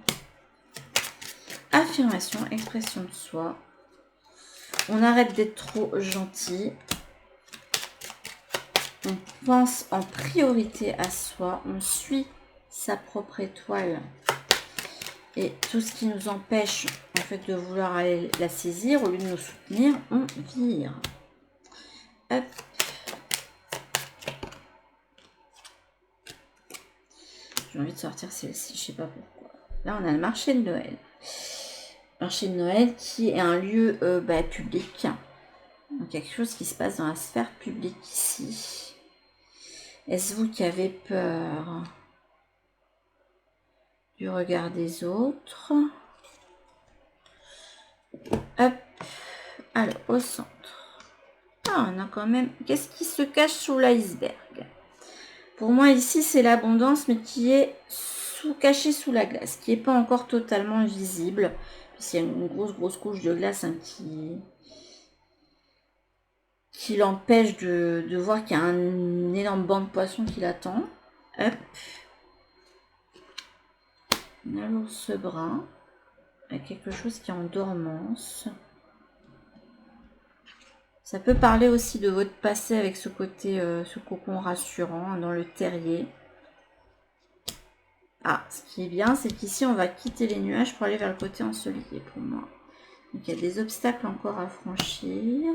Affirmation, expression de soi. On arrête d'être trop gentil. On pense en priorité à soi. On suit sa propre étoile. Et tout ce qui nous empêche en fait de vouloir aller la saisir, au lieu de nous soutenir, on vire. Hop. J'ai envie de sortir celle-ci, je sais pas pourquoi. Là, on a le marché de Noël. marché de Noël qui est un lieu public. Donc quelque chose qui se passe dans la sphère publique ici. Est-ce vous qui avez peur du regard des autres? Hop. Alors, au centre. Ah, on a quand même... Qu'est-ce qui se cache sous l'iceberg? Pour moi, ici, c'est l'abondance, mais qui est cachée sous la glace, qui n'est pas encore totalement visible. Puisqu'il y a une grosse couche de glace qui l'empêche de voir qu'il y a un énorme banc de poissons qui l'attend. Hop. On a l'ours brun. Avec quelque chose qui est en dormance. Ça peut parler aussi de votre passé avec ce côté, ce cocon rassurant dans le terrier. Ah, ce qui est bien, c'est qu'ici, on va quitter les nuages pour aller vers le côté ensoleillé pour moi. Donc, il y a des obstacles encore à franchir.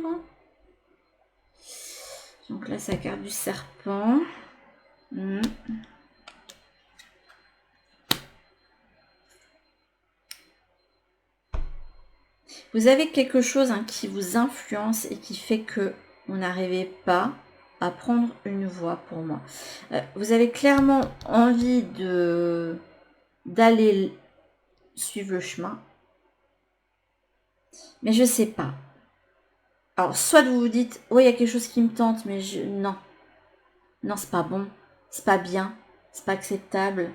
Donc là, ça carte du serpent. Vous avez quelque chose qui vous influence et qui fait que vous n'arrivez pas à prendre une voie pour moi. Vous avez clairement envie d'aller suivre le chemin. Mais je sais pas. Alors, soit vous vous dites, oui, il y a quelque chose qui me tente, mais non. Non, c'est pas bon. C'est pas bien. C'est pas acceptable.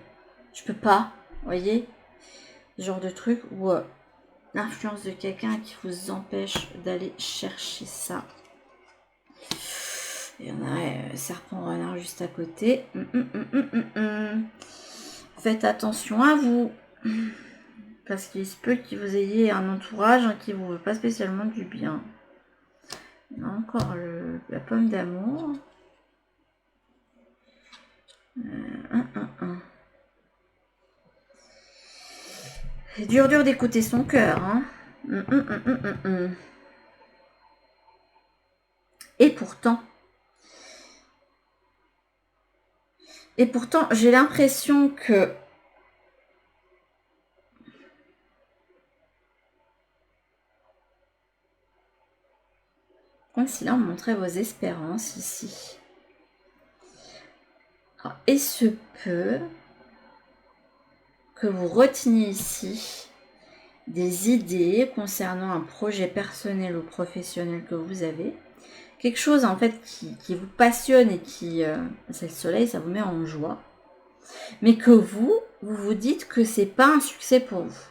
Je peux pas. Vous voyez? Ce genre de truc où l'influence de quelqu'un qui vous empêche d'aller chercher ça. Il y en a serpent renard juste à côté. Faites attention à vous. Parce qu'il se peut que vous ayez un entourage qui ne vous veut pas spécialement du bien. Il y a encore la pomme d'amour. C'est dur d'écouter son cœur. Hein. Et pourtant, j'ai l'impression que comme si là on montrait vos espérances ici. Alors, il se peut que vous reteniez ici des idées concernant un projet personnel ou professionnel que vous avez. Quelque chose en fait qui vous passionne et c'est le soleil, ça vous met en joie. Mais que vous dites que c'est pas un succès pour vous.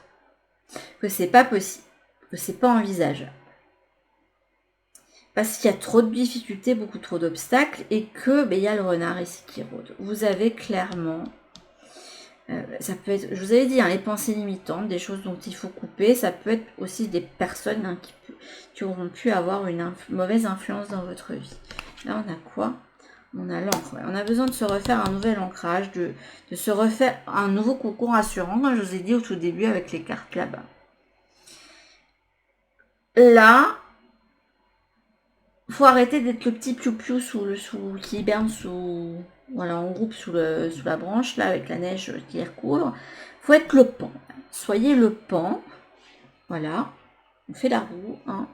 Que c'est pas possible. Que c'est pas envisageable. Parce qu'il y a trop de difficultés, beaucoup trop d'obstacles et que il y a le renard ici qui rôde. Vous avez clairement, ça peut être, je vous avais dit, les pensées limitantes, des choses dont il faut couper. Ça peut être aussi des personnes qui auront pu avoir une mauvaise influence dans votre vie. Là, on a quoi? On a l'encre. On a besoin de se refaire un nouvel ancrage, de se refaire un nouveau cocon rassurant, comme je vous ai dit au tout début avec les cartes là-bas. Là, faut arrêter d'être le petit piou-piou qui hiberne en groupe sous la branche, là, avec la neige qui les recouvre. Faut être le pan. Soyez le pan. Voilà. On fait la roue. Hein.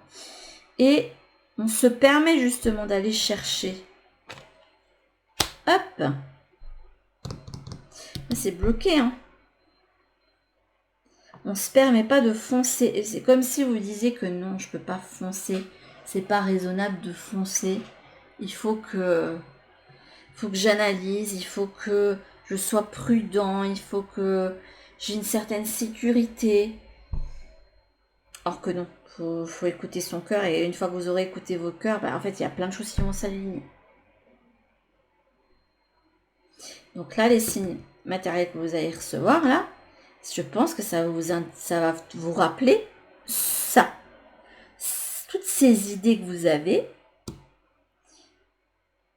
Et on se permet justement d'aller chercher. Hop. C'est bloqué. Hein. On se permet pas de foncer. Et c'est comme si vous disiez que non, je peux pas foncer. C'est pas raisonnable de foncer. Il faut que j'analyse, il faut que je sois prudent, il faut que j'ai une certaine sécurité. Or que non, faut écouter son cœur et une fois que vous aurez écouté vos cœurs, en fait, il y a plein de choses qui vont s'aligner. Donc là, les signes matériels que vous allez recevoir, là, je pense que ça va vous rappeler ça. Toutes ces idées que vous avez,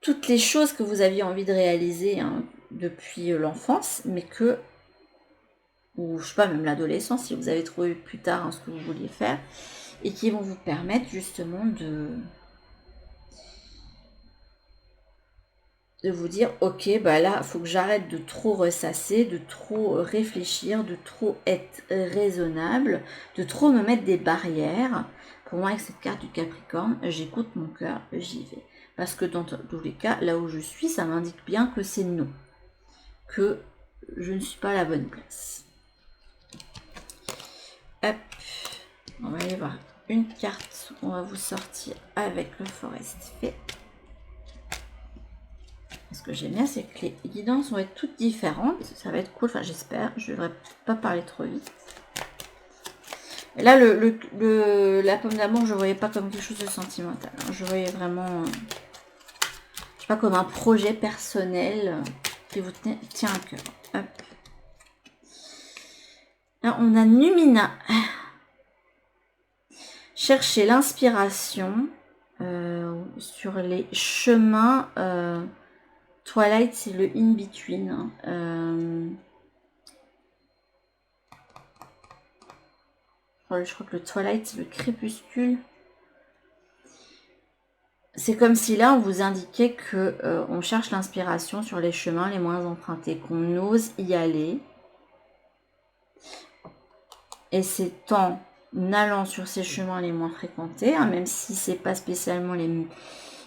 toutes les choses que vous aviez envie de réaliser depuis l'enfance, mais ou je sais pas, même l'adolescence, si vous avez trouvé plus tard ce que vous vouliez faire, et qui vont vous permettre justement de vous dire, ok, bah là, il faut que j'arrête de trop ressasser, de trop réfléchir, de trop être raisonnable, de trop me mettre des barrières. Pour moi, avec cette carte du Capricorne, j'écoute mon cœur, j'y vais. Parce que dans tous les cas, là où je suis, ça m'indique bien que c'est non. Que je ne suis pas à la bonne place. Hop, on va aller voir une carte. On va vous sortir avec le Forest Fée. Ce que j'aime bien, c'est que les guidances vont être toutes différentes. Ça va être cool, enfin j'espère. Je ne devrais pas parler trop vite. Et là, la pomme d'amour, je ne voyais pas comme quelque chose de sentimental. Je voyais vraiment, je sais pas, comme un projet personnel qui vous tient à cœur. Hop. Là, on a Numina. Chercher l'inspiration sur les chemins. Twilight, c'est le in-between. Je crois que le Twilight, c'est le crépuscule. C'est comme si là, on vous indiquait que on cherche l'inspiration sur les chemins les moins empruntés, qu'on ose y aller. Et c'est en allant sur ces chemins les moins fréquentés, hein, même si c'est pas spécialement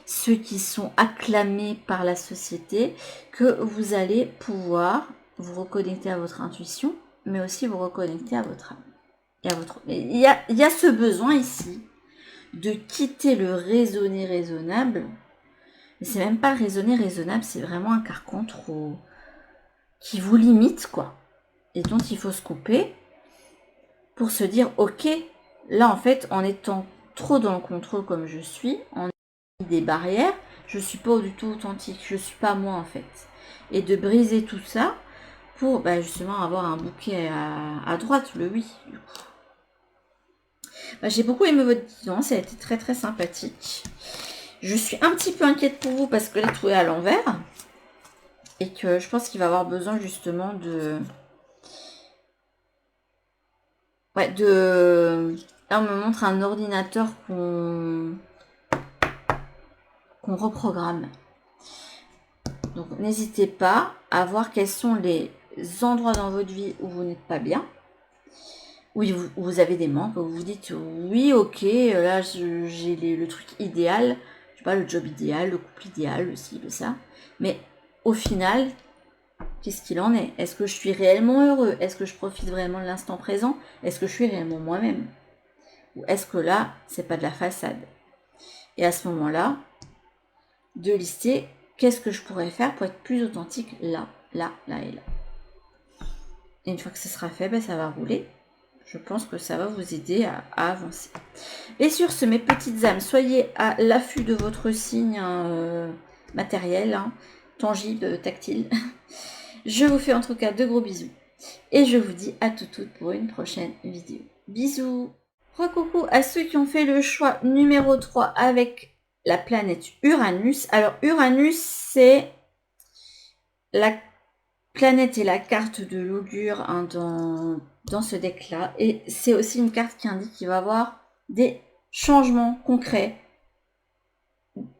ceux qui sont acclamés par la société, que vous allez pouvoir vous reconnecter à votre intuition, mais aussi vous reconnecter à votre âme. Il y a ce besoin ici de quitter le raisonner raisonnable. Mais c'est même pas le raisonner raisonnable, c'est vraiment un carcan trop qui vous limite, quoi. Et dont il faut se couper pour se dire, ok, là en fait, en étant trop dans le contrôle comme je suis, en ayant des barrières, je suis pas du tout authentique, je suis pas moi en fait. Et de briser tout ça pour justement avoir un bouquet à droite, le oui, du coup. J'ai beaucoup aimé votre guidance, ça a été très très sympathique. Je suis un petit peu inquiète pour vous parce que là tout est à l'envers. Et que je pense qu'il va avoir besoin justement de... Là on me montre un ordinateur qu'on reprogramme. Donc n'hésitez pas à voir quels sont les endroits dans votre vie où vous n'êtes pas bien. Où vous avez des manques, où vous vous dites oui, ok, là j'ai le truc idéal, je sais pas, le job idéal, le couple idéal, le ci, le ça. Mais au final, qu'est-ce qu'il en est? Est-ce que je suis réellement heureux? Est-ce que je profite vraiment de l'instant présent? Est-ce que je suis réellement moi-même? Ou est-ce que là, c'est pas de la façade? Et à ce moment-là, de lister qu'est-ce que je pourrais faire pour être plus authentique là, là, là et là. Et une fois que ce sera fait, ça va rouler. Je pense que ça va vous aider à avancer. Et sur ce, mes petites âmes, soyez à l'affût de votre signe matériel, tangible, tactile. Je vous fais en tout cas de gros bisous. Et je vous dis à toutes pour une prochaine vidéo. Bisous. Recoucou à ceux qui ont fait le choix numéro 3 avec la planète Uranus. Alors Uranus, c'est la planète et la carte de l'augure dans ce deck-là. Et c'est aussi une carte qui indique qu'il va y avoir des changements concrets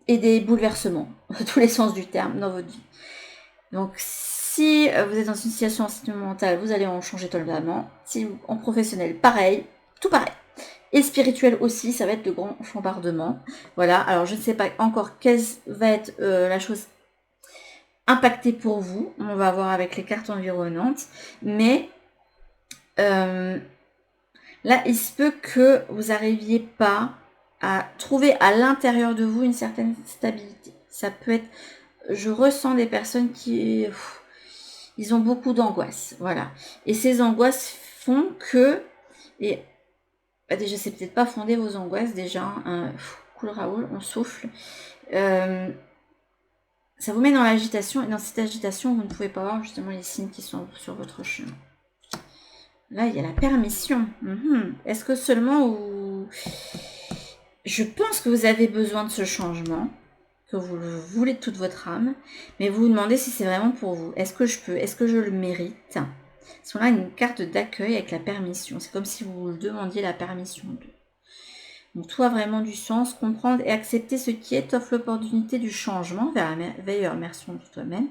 et des bouleversements, dans tous les sens du terme, dans votre vie. Donc, si vous êtes dans une situation sentimentale, vous allez en changer totalement. Si vous, en professionnel, pareil, tout pareil. Et spirituel aussi, ça va être de grands chambardements. Voilà, alors je ne sais pas encore quelle va être la chose impactée pour vous. On va voir avec les cartes environnantes. Mais là, il se peut que vous n'arriviez pas à trouver à l'intérieur de vous une certaine stabilité. Ça peut être... Je ressens des personnes qui... ils ont beaucoup d'angoisse. Voilà. Et ces angoisses font que... Et déjà, c'est peut-être pas fonder vos angoisses, déjà. Cool Raoul, on souffle. Ça vous met dans l'agitation. Et dans cette agitation, vous ne pouvez pas voir justement les signes qui sont sur votre chemin. Là, il y a la permission. Est-ce que seulement vous... Je pense que vous avez besoin de ce changement, que vous le voulez de toute votre âme, mais vous vous demandez si c'est vraiment pour vous. Est-ce que je peux? Est-ce que je le mérite? Parce qu'on a une carte d'accueil avec la permission. C'est comme si vous demandiez la permission d'eux. Donc, toi, vraiment du sens, comprendre et accepter ce qui est, t'offre l'opportunité du changement vers la meilleure version de toi-même.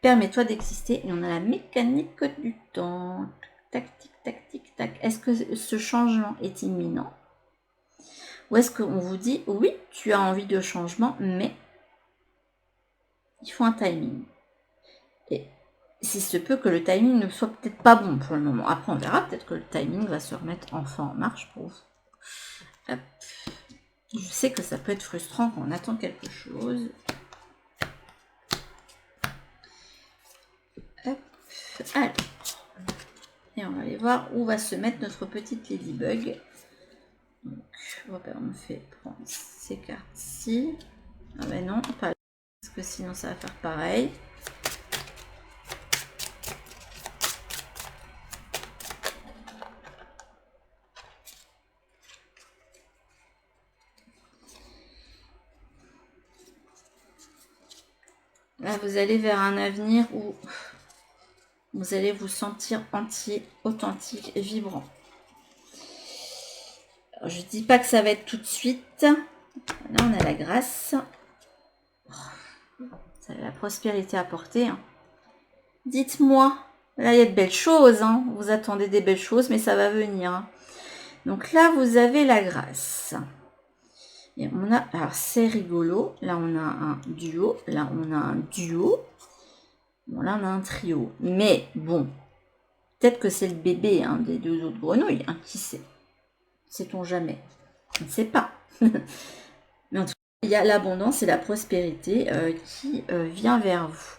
Permets-toi d'exister. Et on a la mécanique du temps. Tac, tic, tac, tic, tac. Est-ce que ce changement est imminent? Ou est-ce qu'on vous dit, oui, tu as envie de changement, mais il faut un timing. Et s'il se peut que le timing ne soit peut-être pas bon pour le moment. Après, on verra. Peut-être que le timing va se remettre enfin en marche pour vous. Hop. Je sais que ça peut être frustrant quand on attend quelque chose. Hop. Alors. Et on va aller voir où va se mettre notre petite ladybug. Donc, on fait prendre ces cartes-ci. Ah ben non, pas là, parce que sinon ça va faire pareil. Là, vous allez vers un avenir où vous allez vous sentir entier, authentique et vibrant. Alors, je ne dis pas que ça va être tout de suite. Là, on a la grâce. Ça a la prospérité à porter. Hein. Dites-moi. Là, il y a de belles choses. Hein. Vous attendez des belles choses, mais ça va venir. Hein. Donc là, vous avez la grâce. Et on a, alors c'est rigolo. Là, on a un duo. Là, on a un duo. Bon, là, on a un trio. Mais bon, peut-être que c'est le bébé hein, des deux autres grenouilles. Hein, qui sait? Sait-on jamais? On ne sait pas. Mais en tout cas, il y a l'abondance et la prospérité qui vient vers vous.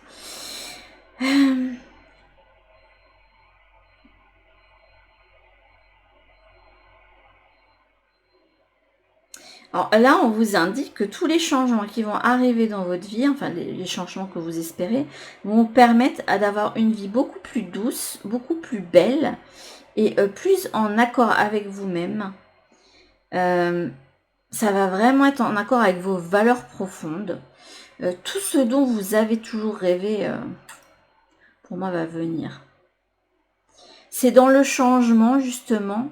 Alors là, on vous indique que tous les changements qui vont arriver dans votre vie, enfin les changements que vous espérez, vont vous permettre d'avoir une vie beaucoup plus douce, beaucoup plus belle et plus en accord avec vous-même. Ça va vraiment être en accord avec vos valeurs profondes. Tout ce dont vous avez toujours rêvé, pour moi, va venir. C'est dans le changement, justement,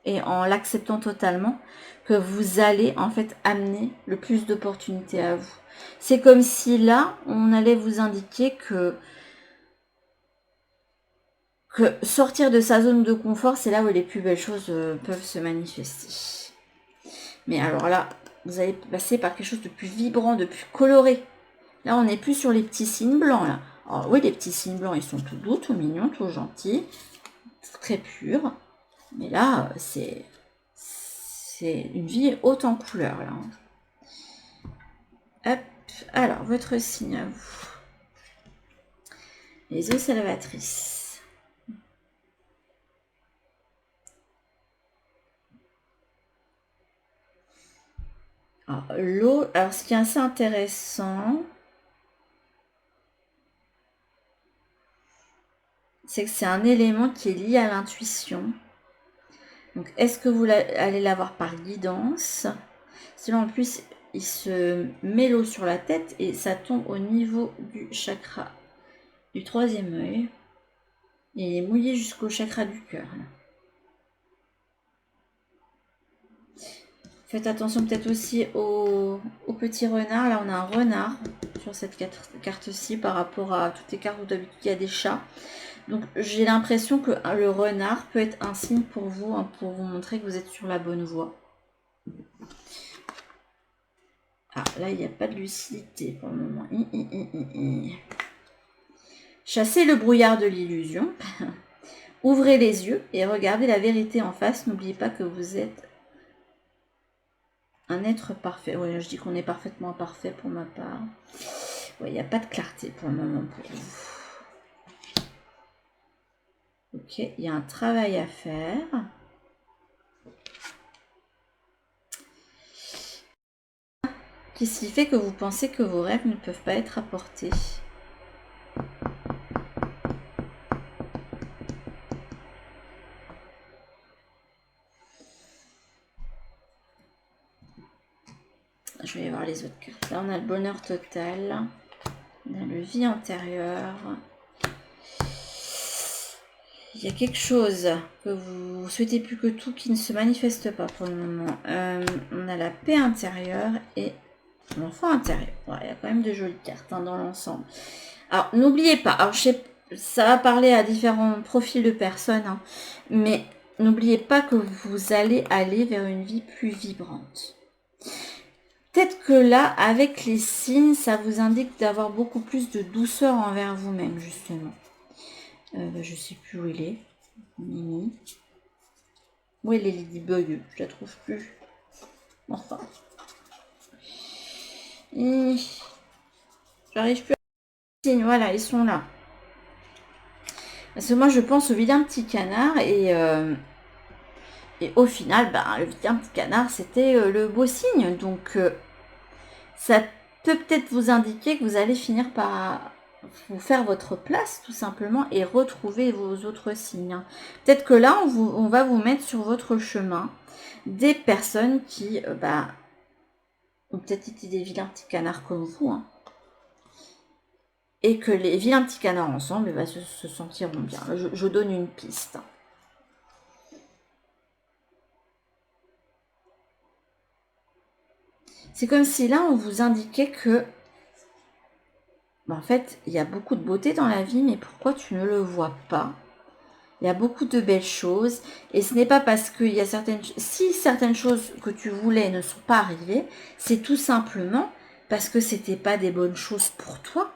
et en l'acceptant totalement, que vous allez en fait amener le plus d'opportunités à vous. C'est comme si là, on allait vous indiquer que sortir de sa zone de confort, c'est là où les plus belles choses peuvent se manifester. Mais alors là, vous allez passer par quelque chose de plus vibrant, de plus coloré. Là, on n'est plus sur les petits signes blancs. Là. Alors oui, les petits signes blancs, ils sont tout doux, tout mignons, tout gentils, très purs. Mais là, c'est une vie haute en couleurs. Là. Hop, alors, votre signe à vous. Les eaux salvatrices. Alors, l'eau, alors ce qui est assez intéressant, c'est que c'est un élément qui est lié à l'intuition. Donc, est-ce que vous allez l'avoir par guidance? Sinon, en plus, il se met l'eau sur la tête et ça tombe au niveau du chakra du troisième œil. Et il est mouillé jusqu'au chakra du cœur. Faites attention peut-être aussi au petit renard. Là, on a un renard sur cette carte-ci par rapport à toutes les cartes où d'habitude il y a des chats. Donc, j'ai l'impression que le renard peut être un signe pour vous, hein, pour vous montrer que vous êtes sur la bonne voie. Ah, là, il n'y a pas de lucidité pour le moment. Chassez le brouillard de l'illusion. Ouvrez les yeux et regardez la vérité en face. N'oubliez pas que vous êtes un être parfait. Oui, je dis qu'on est parfaitement imparfait pour ma part. Oui, il n'y a pas de clarté pour le moment pour vous. Ok, il y a un travail à faire. Qu'est-ce qui fait que vous pensez que vos rêves ne peuvent pas être apportés? Je vais voir les autres cartes. Là, on a le bonheur total. On a le vie antérieure. Il y a quelque chose que vous souhaitez plus que tout qui ne se manifeste pas pour le moment. On a la paix intérieure et l'enfant intérieur. Ouais, il y a quand même de jolies cartes dans l'ensemble. Alors, n'oubliez pas, alors ça va parler à différents profils de personnes, hein, mais n'oubliez pas que vous allez aller vers une vie plus vibrante. Peut-être que là, avec les signes, ça vous indique d'avoir beaucoup plus de douceur envers vous-même, justement. Je sais plus où il est. Mimi. Où est les Ladybug? Je la trouve plus. Enfin. J'arrive plus à les signes. Voilà, ils sont là. Parce que moi, je pense au vilain petit canard et au final, le vilain petit canard, c'était le beau signe. Donc, ça peut peut-être vous indiquer que vous allez finir par vous faire votre place, tout simplement, et retrouver vos autres signes. Peut-être que là, on va vous mettre sur votre chemin des personnes qui, ont peut-être été des vilains petits canards comme vous, hein. Et que les vilains petits canards ensemble se sentiront bien. Je donne une piste. C'est comme si là, on vous indiquait que, en fait, il y a beaucoup de beauté dans la vie, mais pourquoi tu ne le vois pas? Il y a beaucoup de belles choses, et ce n'est pas parce qu'il y a si certaines choses que tu voulais ne sont pas arrivées, c'est tout simplement parce que c'était pas des bonnes choses pour toi,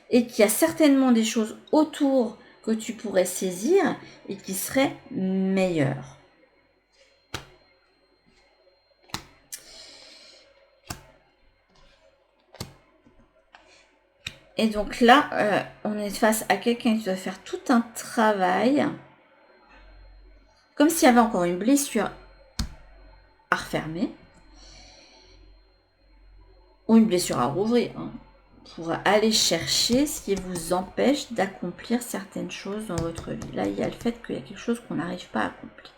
et qu'il y a certainement des choses autour que tu pourrais saisir et qui seraient meilleures. Et donc là, on est face à quelqu'un qui doit faire tout un travail, comme s'il y avait encore une blessure à refermer, ou une blessure à rouvrir, hein, pour aller chercher ce qui vous empêche d'accomplir certaines choses dans votre vie. Là, il y a le fait qu'il y a quelque chose qu'on n'arrive pas à accomplir.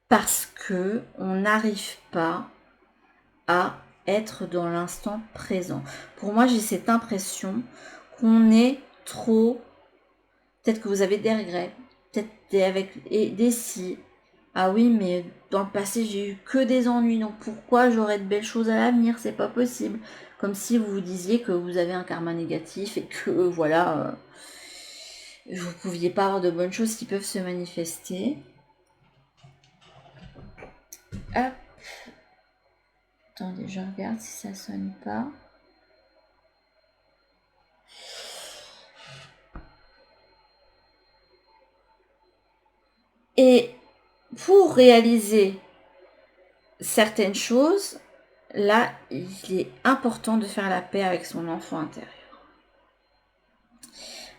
Parce que on n'arrive pas à être dans l'instant présent. Pour moi, j'ai cette impression qu'on est trop... Peut-être que vous avez des regrets, peut-être des si. Ah oui, mais dans le passé, j'ai eu que des ennuis, donc pourquoi j'aurais de belles choses à l'avenir? C'est pas possible. Comme si vous vous disiez que vous avez un karma négatif et que, voilà, vous pouviez pas avoir de bonnes choses qui peuvent se manifester. Hop. Attendez, je regarde si ça sonne pas. Et pour réaliser certaines choses, là, il est important de faire la paix avec son enfant intérieur.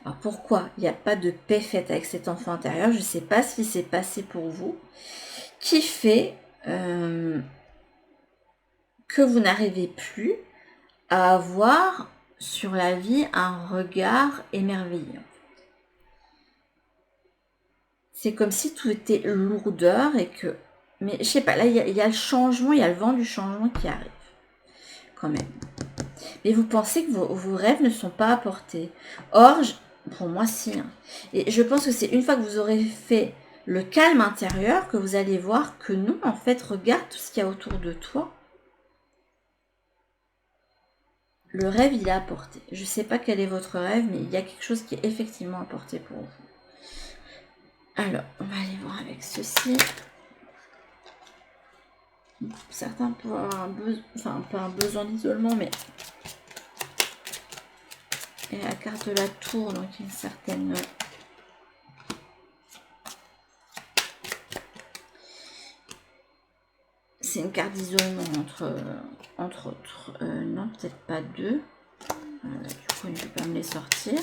Alors pourquoi il n'y a pas de paix faite avec cet enfant intérieur? Je ne sais pas ce qui s'est passé pour vous, qui fait que vous n'arrivez plus à avoir sur la vie un regard émerveillé. C'est comme si tout était lourdeur et que... Mais je sais pas, là, il y a le changement, il y a le vent du changement qui arrive. Quand même. Mais vous pensez que vos rêves ne sont pas apportés. Or, pour moi, si. Hein. Et je pense que c'est une fois que vous aurez fait le calme intérieur que vous allez voir que non, en fait, regarde tout ce qu'il y a autour de toi. Le rêve, il est apporté. Je ne sais pas quel est votre rêve, mais il y a quelque chose qui est effectivement apporté pour vous. Alors, on va aller voir avec ceci. Certains peuvent avoir pas un besoin d'isolement, mais... Et la carte de la tour, donc une certaine... C'est une carte d'isolement entre autres. Non, peut-être pas deux. Du coup, je ne vais pas me les sortir.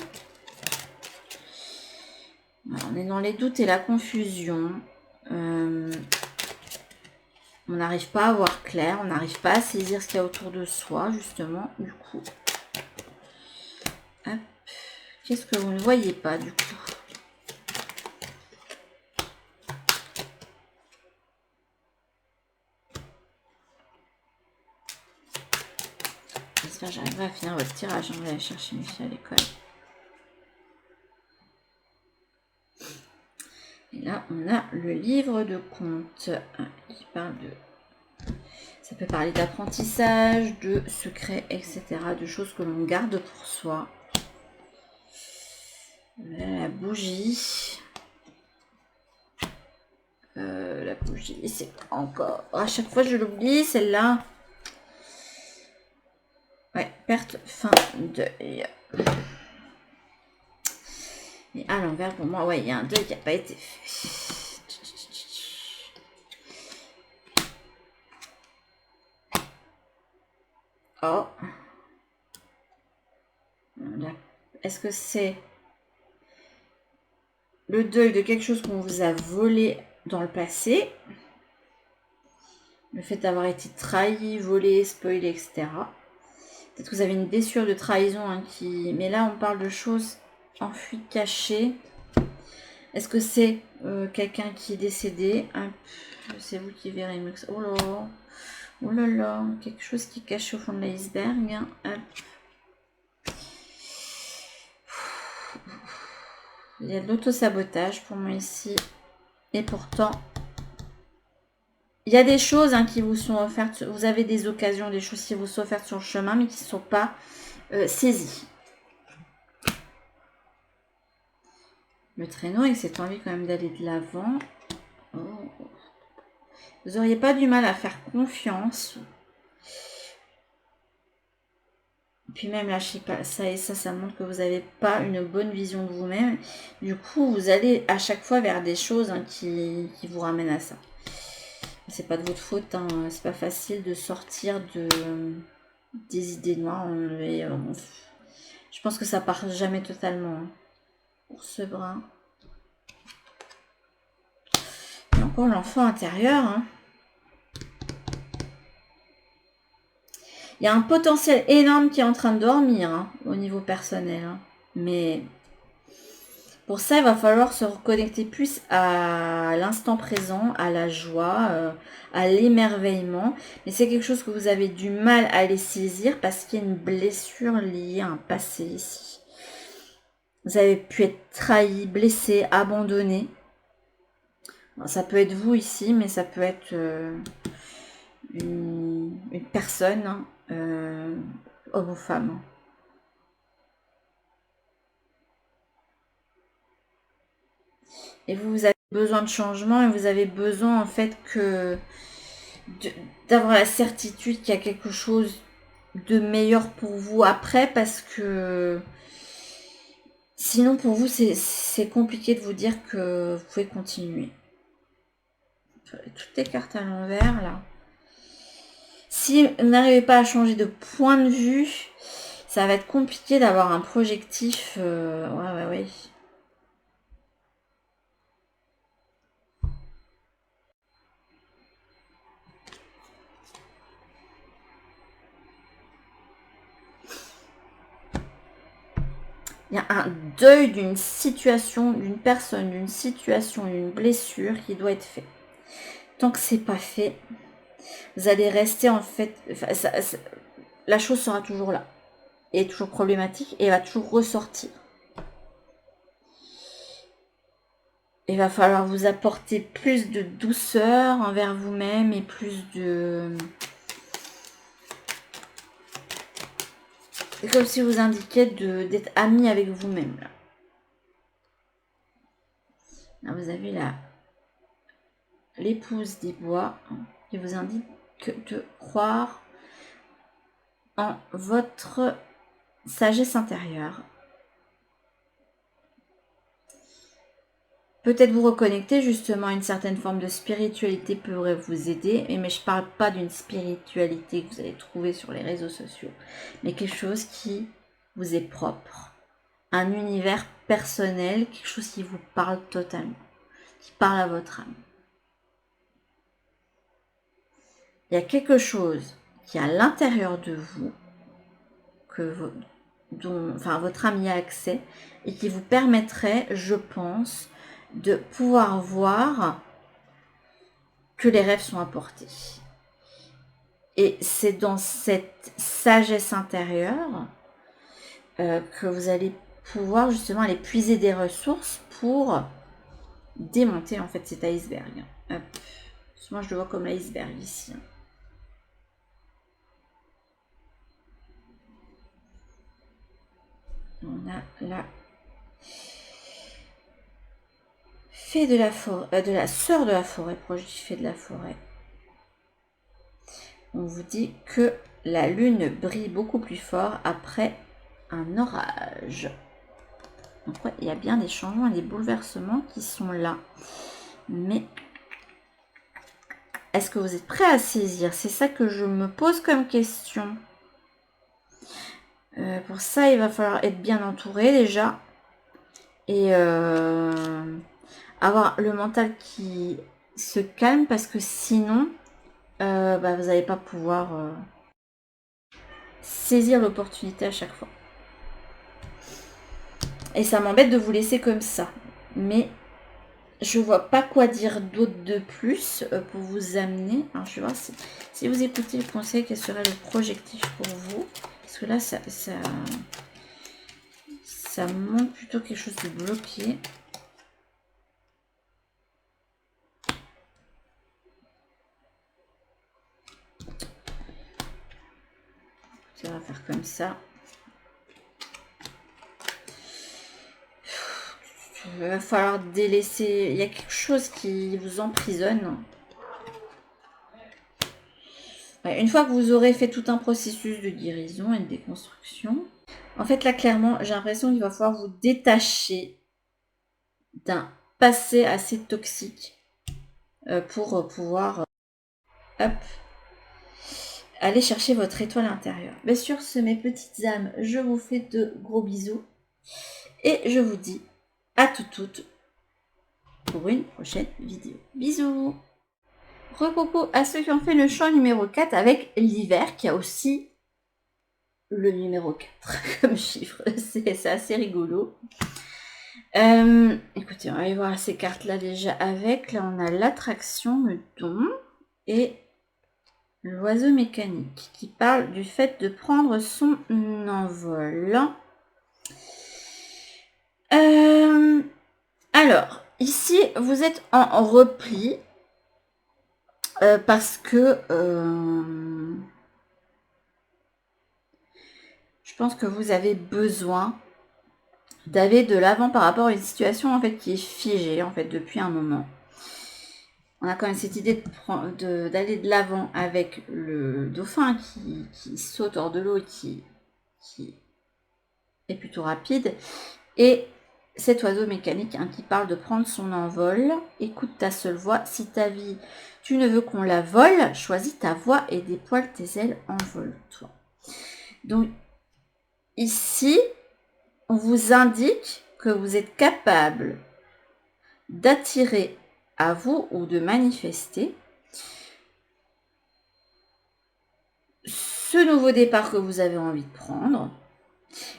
Alors, on est dans les doutes et la confusion. On n'arrive pas à voir clair. On n'arrive pas à saisir ce qu'il y a autour de soi, justement. Du coup, hop. Qu'est-ce que vous ne voyez pas, du coup? J'espère que j'arriverai à finir votre tirage. On va aller chercher Michel à l'école. là, on a le livre de contes qui parle de... Ça peut parler d'apprentissage, de secrets, etc. De choses que l'on garde pour soi. La bougie. La bougie, c'est encore... À chaque fois, je l'oublie, celle-là. Ouais, perte, fin, deuil. Et à l'envers, pour moi, ouais, il y a un deuil qui n'a pas été fait. Oh. Est-ce que c'est le deuil de quelque chose qu'on vous a volé dans le passé? Le fait d'avoir été trahi, volé, spoilé, etc. Peut-être que vous avez une blessure de trahison hein, qui... Mais là, on parle de choses enfuies, cachées. Est-ce que c'est quelqu'un qui est décédé? C'est vous qui verrez. Oh là là. Oh là là. Quelque chose qui est caché au fond de l'iceberg. Il y a de l'auto-sabotage pour moi ici. Et pourtant, il y a des choses hein, qui vous sont offertes. Vous avez des occasions, des choses qui vous sont offertes sur le chemin, mais qui ne sont pas saisies. Le traîneau avec cette envie quand même d'aller de l'avant. Oh. Vous n'auriez pas du mal à faire confiance. Puis même là, je sais pas, ça montre que vous n'avez pas une bonne vision de vous-même. Du coup, vous allez à chaque fois vers des choses hein, qui vous ramènent à ça. C'est pas de votre faute, hein. C'est pas facile de sortir des idées noires. Je pense que ça part jamais totalement hein, pour ce brin. Et encore l'enfant intérieur. Hein. Il y a un potentiel énorme qui est en train de dormir hein, au niveau personnel. Hein. Mais pour ça, il va falloir se reconnecter plus à l'instant présent, à la joie, à l'émerveillement. Mais c'est quelque chose que vous avez du mal à les saisir parce qu'il y a une blessure liée à un passé ici. Vous avez pu être trahi, blessé, abandonné. Ça peut être vous ici, mais ça peut être une personne, hein, homme ou femme. Et vous avez besoin de changement et vous avez besoin en fait d'avoir la certitude qu'il y a quelque chose de meilleur pour vous après parce que sinon pour vous c'est compliqué de vous dire que vous pouvez continuer. Toutes les cartes à l'envers là. Si vous n'arrivez pas à changer de point de vue, ça va être compliqué d'avoir un projectif. Ouais. Il y a un deuil d'une situation, d'une personne, d'une situation, d'une blessure qui doit être fait. Tant que c'est pas fait, vous allez rester en fait... la chose sera toujours là. Et toujours problématique et va toujours ressortir. Il va falloir vous apporter plus de douceur envers vous-même et plus de... C'est comme si vous indiquiez d'être ami avec vous-même. Là, vous avez l'épouse des bois qui vous indique de croire en votre sagesse intérieure. Peut-être vous reconnecter justement à une certaine forme de spiritualité pourrait vous aider, mais je ne parle pas d'une spiritualité que vous allez trouver sur les réseaux sociaux, mais quelque chose qui vous est propre, un univers personnel, quelque chose qui vous parle totalement, qui parle à votre âme. Il y a quelque chose qui est à l'intérieur de vous, dont votre âme y a accès, et qui vous permettrait, je pense, de pouvoir voir que les rêves sont apportés. Et c'est dans cette sagesse intérieure que vous allez pouvoir justement aller puiser des ressources pour démonter en fait cet iceberg. Hop. Moi je le vois comme l'iceberg ici. On a la fée de la forêt, de la sœur de la forêt, proche du fée de la forêt. On vous dit que la lune brille beaucoup plus fort après un orage. Donc ouais, il y a bien des changements et des bouleversements qui sont là. Mais est-ce que vous êtes prêts à saisir? C'est ça que je me pose comme question. Pour ça, il va falloir être bien entouré déjà. Et avoir le mental qui se calme parce que sinon, vous n'allez pas pouvoir saisir l'opportunité à chaque fois. Et ça m'embête de vous laisser comme ça. Mais je vois pas quoi dire d'autre de plus pour vous amener. Alors je vais voir si vous écoutez le conseil, quel serait le projectif pour vous. Parce que là, ça montre plutôt quelque chose de bloqué. Ça va faire comme ça. Il va falloir délaisser. Il y a quelque chose qui vous emprisonne. Ouais, une fois que vous aurez fait tout un processus de guérison et de déconstruction, en fait là clairement j'ai l'impression qu'il va falloir vous détacher d'un passé assez toxique pour pouvoir hop, aller chercher votre étoile intérieure. Bien sûr, mes petites âmes, je vous fais de gros bisous et je vous dis à toutes pour une prochaine vidéo. Bisous. Repos à ceux qui ont fait le champ numéro 4 avec l'hiver qui a aussi le numéro 4 comme chiffre. C'est assez rigolo. Écoutez, on va aller voir ces cartes-là déjà avec. Là, on a l'attraction, le don et l'oiseau mécanique qui parle du fait de prendre son envol. Alors, ici, vous êtes en repli parce que je pense que vous avez besoin d'aller de l'avant par rapport à une situation en fait qui est figée en fait depuis un moment. On a quand même cette idée d'aller de l'avant avec le dauphin qui saute hors de l'eau et qui est plutôt rapide. Et cet oiseau mécanique qui parle de prendre son envol. Écoute ta seule voix. Si ta vie, tu ne veux qu'on la vole, choisis ta voix et déploie tes ailes, envole-toi. Donc ici, on vous indique que vous êtes capable d'attirer à vous ou de manifester ce nouveau départ que vous avez envie de prendre.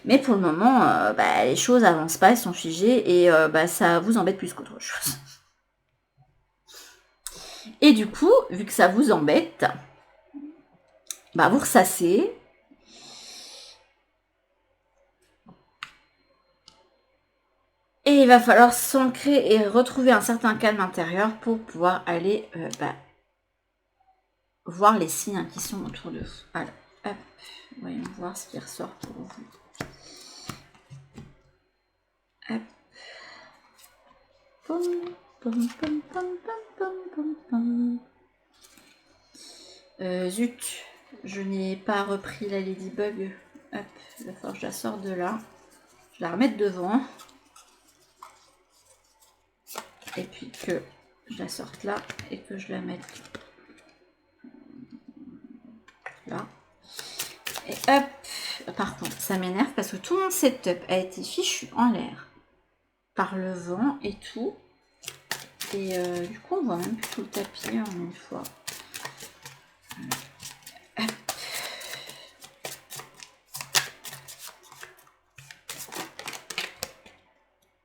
Mais pour le moment, les choses n'avancent pas, elles sont figées et ça vous embête plus qu'autre chose. Et du coup, vu que ça vous embête, vous ressassez. Et il va falloir s'ancrer et retrouver un certain calme intérieur pour pouvoir aller voir les signes qui sont autour de vous. Alors, hop, voyons voir ce qui ressort pour vous. Hop. Pom, pom, pom, pom, pom, pom, pom. Zut, je n'ai pas repris la Ladybug. Hop, il va falloir que je la sorte de là. Je la remette devant. Et puis que je la sorte là et que je la mette là. Et hop, par contre, ça m'énerve parce que tout mon setup a été fichu en l'air par le vent et tout. Et du coup, on voit même plus tout le tapis en une fois. Hop.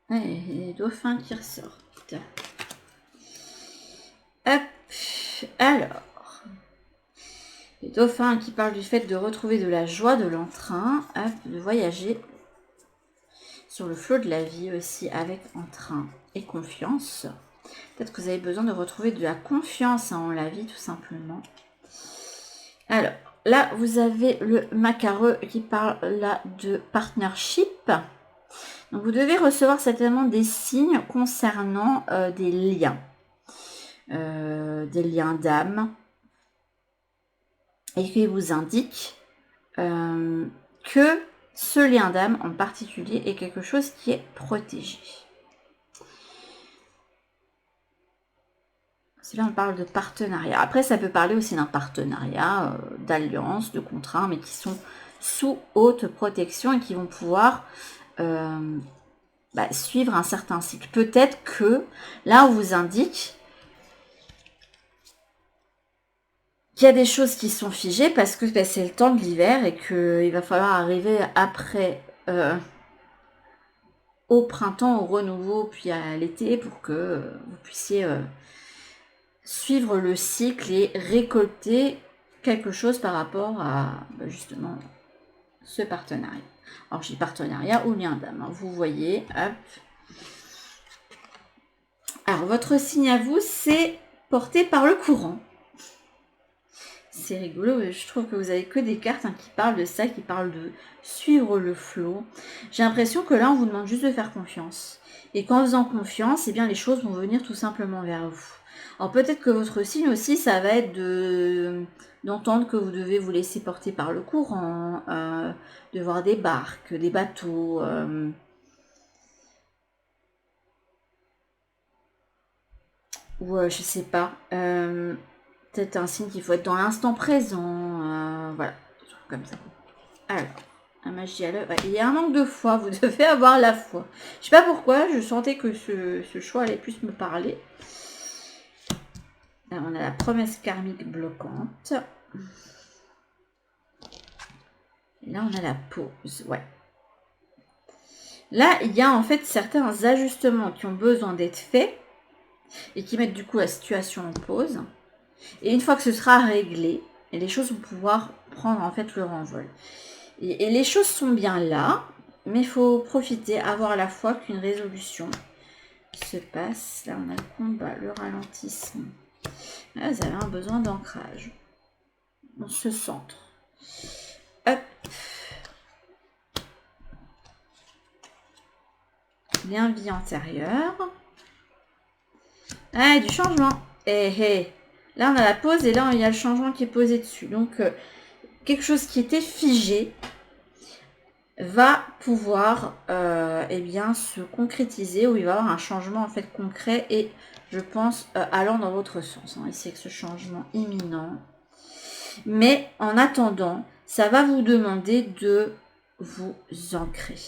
Allez, les dauphins qui ressortent. Hop, alors. Les dauphins qui parlent du fait de retrouver de la joie, de l'entrain, de voyager sur le flot de la vie aussi avec entrain. et confiance. Peut-être que vous avez besoin de retrouver de la confiance en la vie, tout simplement. Alors, là, vous avez le macareux qui parle là de partnership. Donc, vous devez recevoir certainement des signes concernant des liens d'âme, et qui vous indique que ce lien d'âme en particulier est quelque chose qui est protégé. Là, on parle de partenariat. Après, ça peut parler aussi d'un partenariat, d'alliance, de contrat, mais qui sont sous haute protection et qui vont pouvoir suivre un certain cycle. Peut-être que là, on vous indique qu'il y a des choses qui sont figées parce que c'est le temps de l'hiver et qu'il va falloir arriver après au printemps, au renouveau, puis à l'été pour que vous puissiez suivre le cycle et récolter quelque chose par rapport à justement ce partenariat. Alors, je dis partenariat ou lien d'âme. Vous voyez, hop. Alors, votre signe à vous, c'est porté par le courant. C'est rigolo, je trouve que vous avez que des cartes qui parlent de ça, qui parlent de suivre le flot. J'ai l'impression que là, on vous demande juste de faire confiance. Et qu'en faisant confiance, eh bien, les choses vont venir tout simplement vers vous. Alors peut-être que votre signe aussi, ça va être d'entendre que vous devez vous laisser porter par le courant, de voir des barques, des bateaux. Ou je sais pas. Peut-être un signe qu'il faut être dans l'instant présent. Voilà, comme ça. Alors, la magie à l'œuvre. Il y a un manque de foi, vous devez avoir la foi. Je sais pas pourquoi, je sentais que ce choix allait plus me parler. Là, on a la promesse karmique bloquante. Et là, on a la pause. Ouais. Là, il y a en fait certains ajustements qui ont besoin d'être faits et qui mettent du coup la situation en pause. Et une fois que ce sera réglé, les choses vont pouvoir prendre en fait leur envol. Et les choses sont bien là, mais il faut profiter, avoir la foi qu'une résolution se passe. Là, on a le combat, le ralentissement. Là, vous avez un besoin d'ancrage. On se centre. Hop. Lien vie antérieure. Ah, du changement. Là, on a la pause et là, il y a le changement qui est posé dessus. Donc, quelque chose qui était figé va pouvoir se concrétiser, où il va y avoir un changement en fait concret et je pense allant dans votre sens. Ici avec ce changement imminent. Mais en attendant, ça va vous demander de vous ancrer.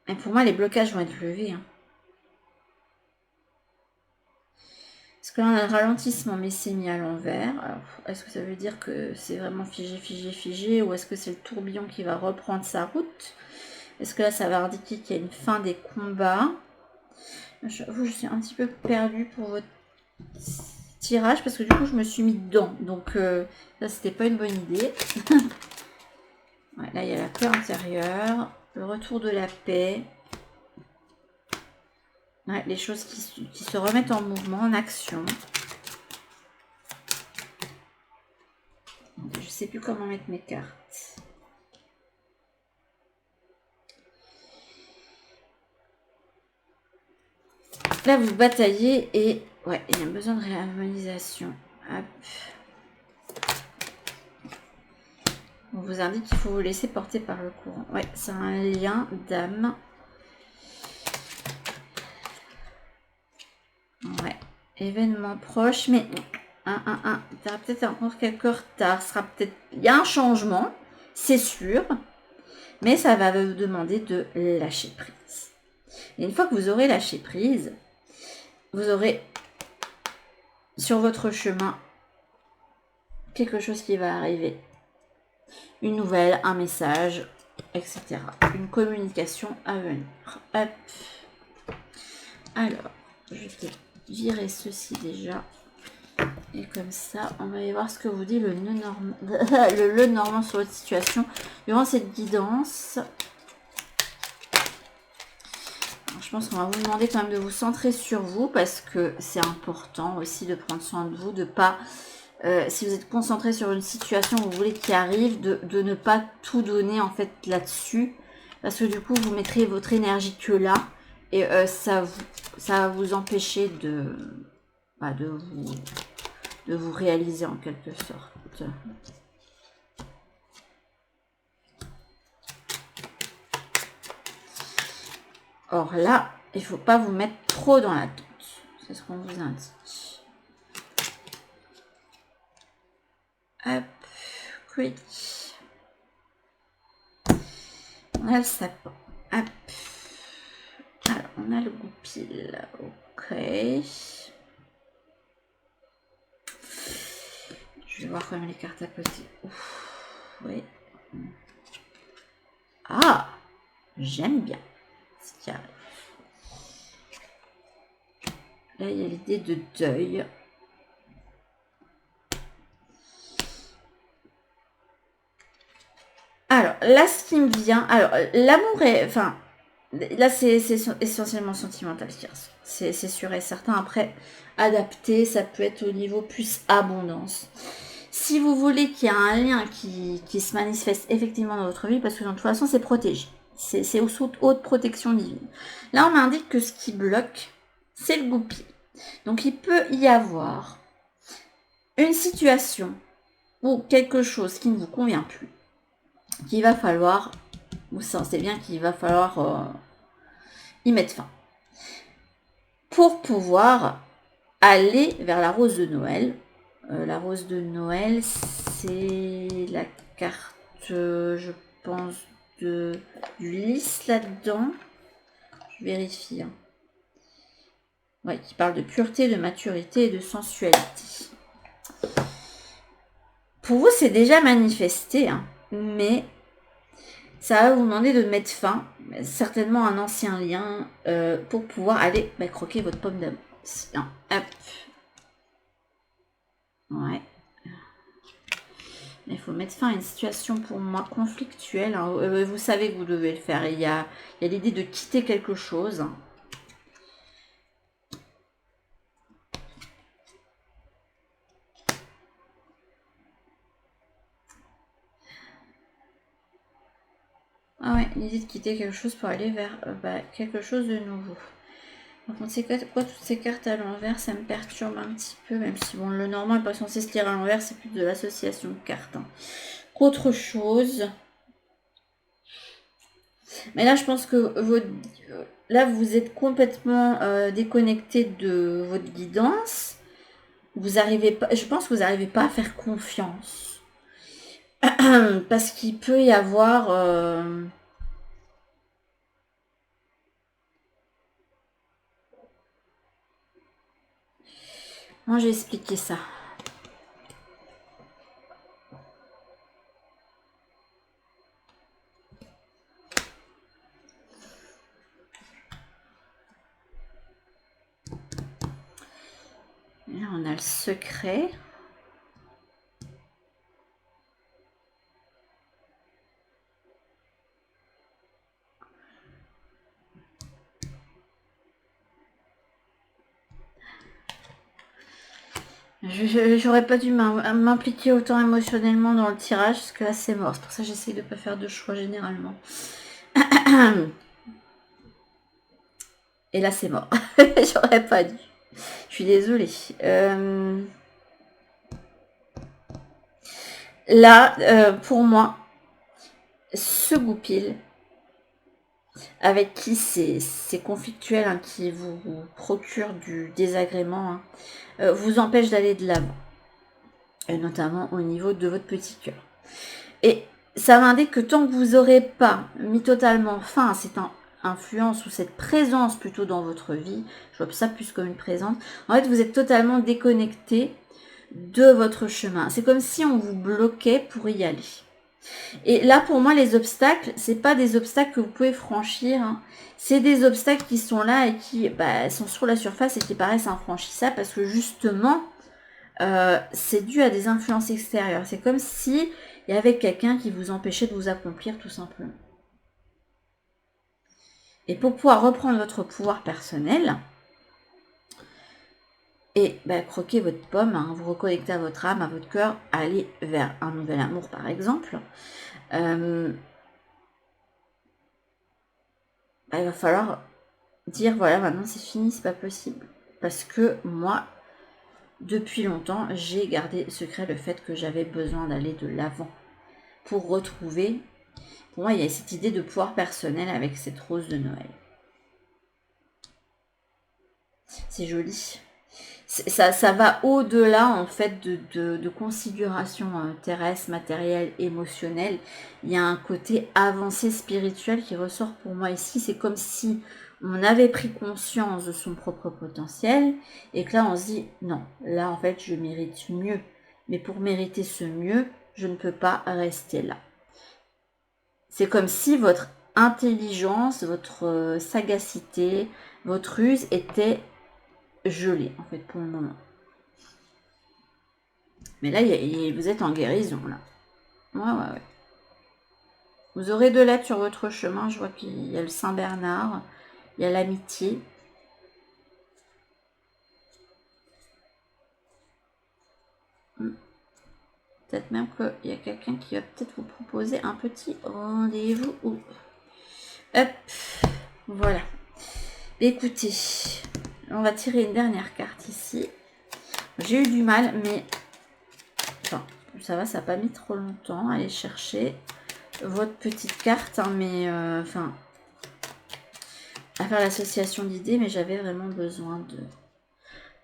Et pour moi, les blocages vont être levés. Parce que là, on a le ralentissement, mais c'est mis à l'envers. Alors, est-ce que ça veut dire que c'est vraiment figé, ou est-ce que c'est le tourbillon qui va reprendre sa route? Est-ce que là, ça va indiquer qu'il y a une fin des combats? J'avoue, je suis un petit peu perdue pour votre tirage, parce que du coup, je me suis mis dedans. Donc, là, c'était pas une bonne idée. Ouais, là, il y a la paix intérieure, le retour de la paix. Ouais, les choses qui se remettent en mouvement, en action. Je sais plus comment mettre mes cartes. Là, vous bataillez et ouais, il y a besoin de réharmonisation. Hop. On vous indique qu'il faut vous laisser porter par le courant. Ouais, c'est un lien d'âme. Ouais, événement proche, mais tu auras peut-être encore quelques retards. Il y a un changement, c'est sûr, mais ça va vous demander de lâcher prise. Et une fois que vous aurez lâché prise, vous aurez sur votre chemin quelque chose qui va arriver. Une nouvelle, un message, etc. Une communication à venir. Hop. Alors, je vais virer ceci déjà. Et comme ça, on va aller voir ce que vous dit le nœud normand, le normand sur votre situation durant cette guidance. Alors, je pense qu'on va vous demander quand même de vous centrer sur vous parce que c'est important aussi de prendre soin de vous, de pas, si vous êtes concentré sur une situation que vous voulez qui arrive, de ne pas tout donner en fait là-dessus parce que du coup vous mettrez votre énergie que là et ça va vous empêcher de vous réaliser en quelque sorte. Or là, il ne faut pas vous mettre trop dans l'attente. C'est ce qu'on vous indique. Hop, quick. On a le sapin. Hop. Alors, on a le goupil. Ok. Je vais voir quand même les cartes à côté. Ouf, oui. Ah, j'aime bien ce qui arrive. Là, il y a l'idée de deuil. Alors, là, ce qui me vient... Alors, l'amour est... Enfin, là, c'est essentiellement sentimental qui ressort. C'est sûr et certain. Après, adapté, ça peut être au niveau plus abondance. Si vous voulez qu'il y ait un lien qui se manifeste effectivement dans votre vie, parce que de toute façon, c'est protégé. C'est sous haute protection divine. Là, on m'indique que ce qui bloque, c'est le goupil. Donc, il peut y avoir une situation ou quelque chose qui ne vous convient plus, qu'il va falloir, vous sentez bien qu'il va falloir y mettre fin. Pour pouvoir aller vers la rose de Noël. La rose de Noël, c'est la carte, je pense, du lys là-dedans. Je vérifie. Hein. Ouais, qui parle de pureté, de maturité et de sensualité. Pour vous, c'est déjà manifesté, hein, mais ça va vous demander de mettre fin, certainement un ancien lien, pour pouvoir aller croquer votre pomme d'amour. Hop. Ouais. Il faut mettre fin à une situation pour moi conflictuelle. Hein. Vous savez que vous devez le faire. Il y a l'idée de quitter quelque chose. Ah ouais, l'idée de quitter quelque chose pour aller vers quelque chose de nouveau. Par contre, c'est quoi toutes ces cartes à l'envers, ça me perturbe un petit peu, même si bon, le normand n'est pas censé se lire à l'envers, c'est plus de l'association de cartes. Hein. Qu'autre chose. Mais là, je pense que là, vous êtes complètement déconnecté de votre guidance. Vous arrivez pas, je pense que vous n'arrivez pas à faire confiance. Parce qu'il peut y avoir... Moi, j'ai expliqué ça. Là, on a le secret. J'aurais pas dû m'impliquer autant émotionnellement dans le tirage, parce que là, c'est mort. C'est pour ça que j'essaye de ne pas faire de choix généralement. Et là, c'est mort. J'aurais pas dû. Je suis désolée. Là, pour moi, ce goupil, avec qui c'est conflictuel, hein, qui vous procure du désagrément, hein, vous empêche d'aller de l'avant. Et notamment au niveau de votre petit cœur. Et ça m'indique que tant que vous n'aurez pas mis totalement fin à cette influence ou cette présence plutôt dans votre vie, je vois ça plus comme une présence, en fait vous êtes totalement déconnecté de votre chemin. C'est comme si on vous bloquait pour y aller. Et là, pour moi, les obstacles, c'est pas des obstacles que vous pouvez franchir. Hein. C'est des obstacles qui sont là et qui sont sur la surface et qui paraissent infranchissables parce que justement, c'est dû à des influences extérieures. C'est comme si il y avait quelqu'un qui vous empêchait de vous accomplir tout simplement. Et pour pouvoir reprendre votre pouvoir personnel et croquer votre pomme, hein, vous reconnecter à votre âme, à votre cœur, aller vers un nouvel amour par exemple, il va falloir dire voilà, maintenant c'est fini, c'est pas possible. Parce que moi, depuis longtemps, j'ai gardé secret le fait que j'avais besoin d'aller de l'avant pour retrouver. Pour moi, il y a cette idée de pouvoir personnel avec cette rose de Noël. C'est joli. Ça va au-delà en fait de configuration terrestre, matérielle, émotionnelle. Il y a un côté avancé spirituel qui ressort pour moi ici. C'est comme si on avait pris conscience de son propre potentiel et que là on se dit non, là en fait je mérite mieux. Mais pour mériter ce mieux, je ne peux pas rester là. C'est comme si votre intelligence, votre sagacité, votre ruse était gelée en fait pour le moment. Mais là, vous êtes en guérison là. Ouais. Vous aurez de l'aide sur votre chemin. Je vois qu'il y a le Saint-Bernard, il y a l'amitié. Peut-être même qu'il y a quelqu'un qui va peut-être vous proposer un petit rendez-vous. Hop, voilà. Écoutez, on va tirer une dernière carte ici. J'ai eu du mal, mais enfin, ça va, ça n'a pas mis trop longtemps. Allez chercher votre petite carte, hein, mais enfin, à faire l'association d'idées, mais j'avais vraiment besoin de...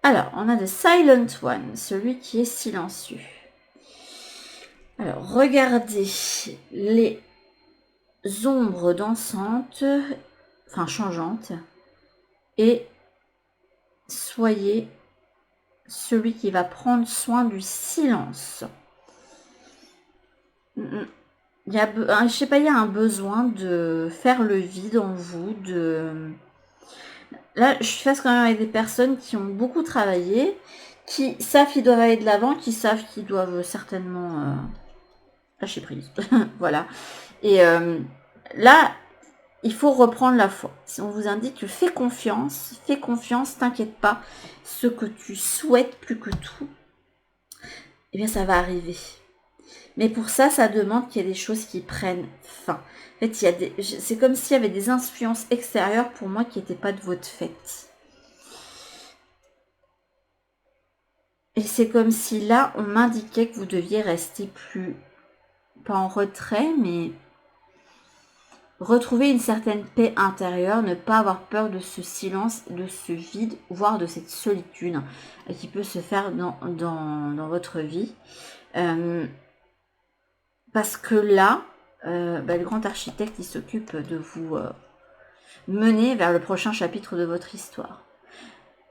Alors, on a The Silent One, celui qui est silencieux. Alors, regardez les ombres dansantes, enfin changeantes, et soyez celui qui va prendre soin du silence. Il y a, je sais pas, il y a un besoin de faire le vide en vous, Là, je suis face quand même avec des personnes qui ont beaucoup travaillé, qui savent qu'ils doivent aller de l'avant, qui savent qu'ils doivent certainement lâcher prise. Voilà. Et là, il faut reprendre la foi. Si on vous indique fais confiance, t'inquiète pas. Ce que tu souhaites plus que tout, eh bien ça va arriver. Mais pour ça, ça demande qu'il y ait des choses qui prennent fin. En fait, c'est comme s'il y avait des influences extérieures pour moi qui n'étaient pas de votre fait. Et c'est comme si là, on m'indiquait que vous deviez rester plus, pas en retrait, mais retrouver une certaine paix intérieure, ne pas avoir peur de ce silence, de ce vide, voire de cette solitude qui peut se faire dans votre vie. Parce que là, le grand architecte, il s'occupe de vous mener vers le prochain chapitre de votre histoire.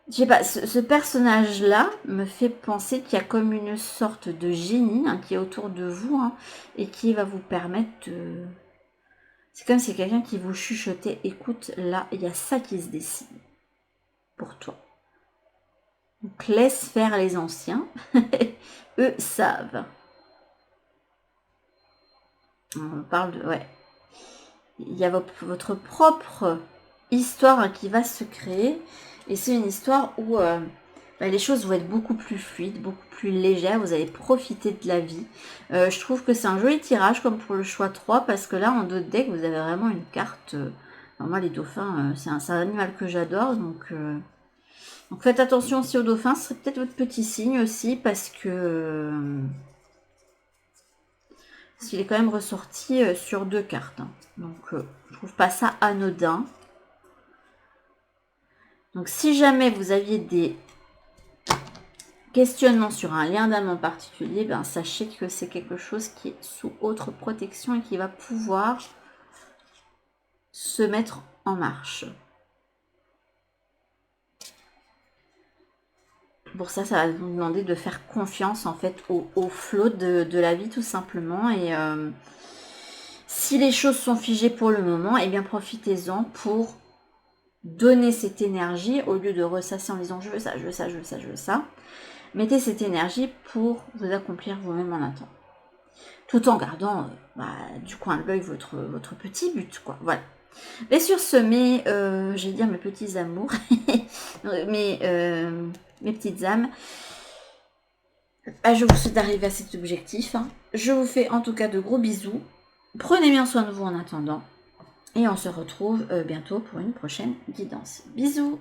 Je sais pas, ce personnage-là me fait penser qu'il y a comme une sorte de génie qui est autour de vous et qui va vous permettre de... C'est comme si quelqu'un qui vous chuchotait, écoute, là, il y a ça qui se dessine pour toi. Donc laisse faire les anciens, eux savent. On parle de... Ouais. Il y a votre propre histoire qui va se créer. Et c'est une histoire où les choses vont être beaucoup plus fluides, beaucoup plus légères. Vous allez profiter de la vie. Je trouve que c'est un joli tirage comme pour le choix 3. Parce que là, en dos de deck, vous avez vraiment une carte... moi, les dauphins, c'est un animal que j'adore. Donc faites attention aussi aux dauphins. Ce serait peut-être votre petit signe aussi. Parce qu'il est quand même ressorti sur 2 cartes. Donc, je trouve pas ça anodin. Donc, si jamais vous aviez des questionnements sur un lien d'âme en particulier, sachez que c'est quelque chose qui est sous autre protection et qui va pouvoir se mettre en marche. Pour ça, ça va vous demander de faire confiance en fait au flot de la vie tout simplement. Et si les choses sont figées pour le moment, eh bien profitez-en pour donner cette énergie au lieu de ressasser en disant je veux ça, je veux ça, je veux ça, je veux ça. mettez cette énergie pour vous accomplir vous-même en attendant. Tout en gardant du coin de l'œil votre petit but, quoi. Voilà. Et sur ce, j'allais dire mes petits amours, mes petites âmes, je vous souhaite d'arriver à cet objectif. Hein. Je vous fais en tout cas de gros bisous. Prenez bien soin de vous en attendant. Et on se retrouve bientôt pour une prochaine guidance. Bisous!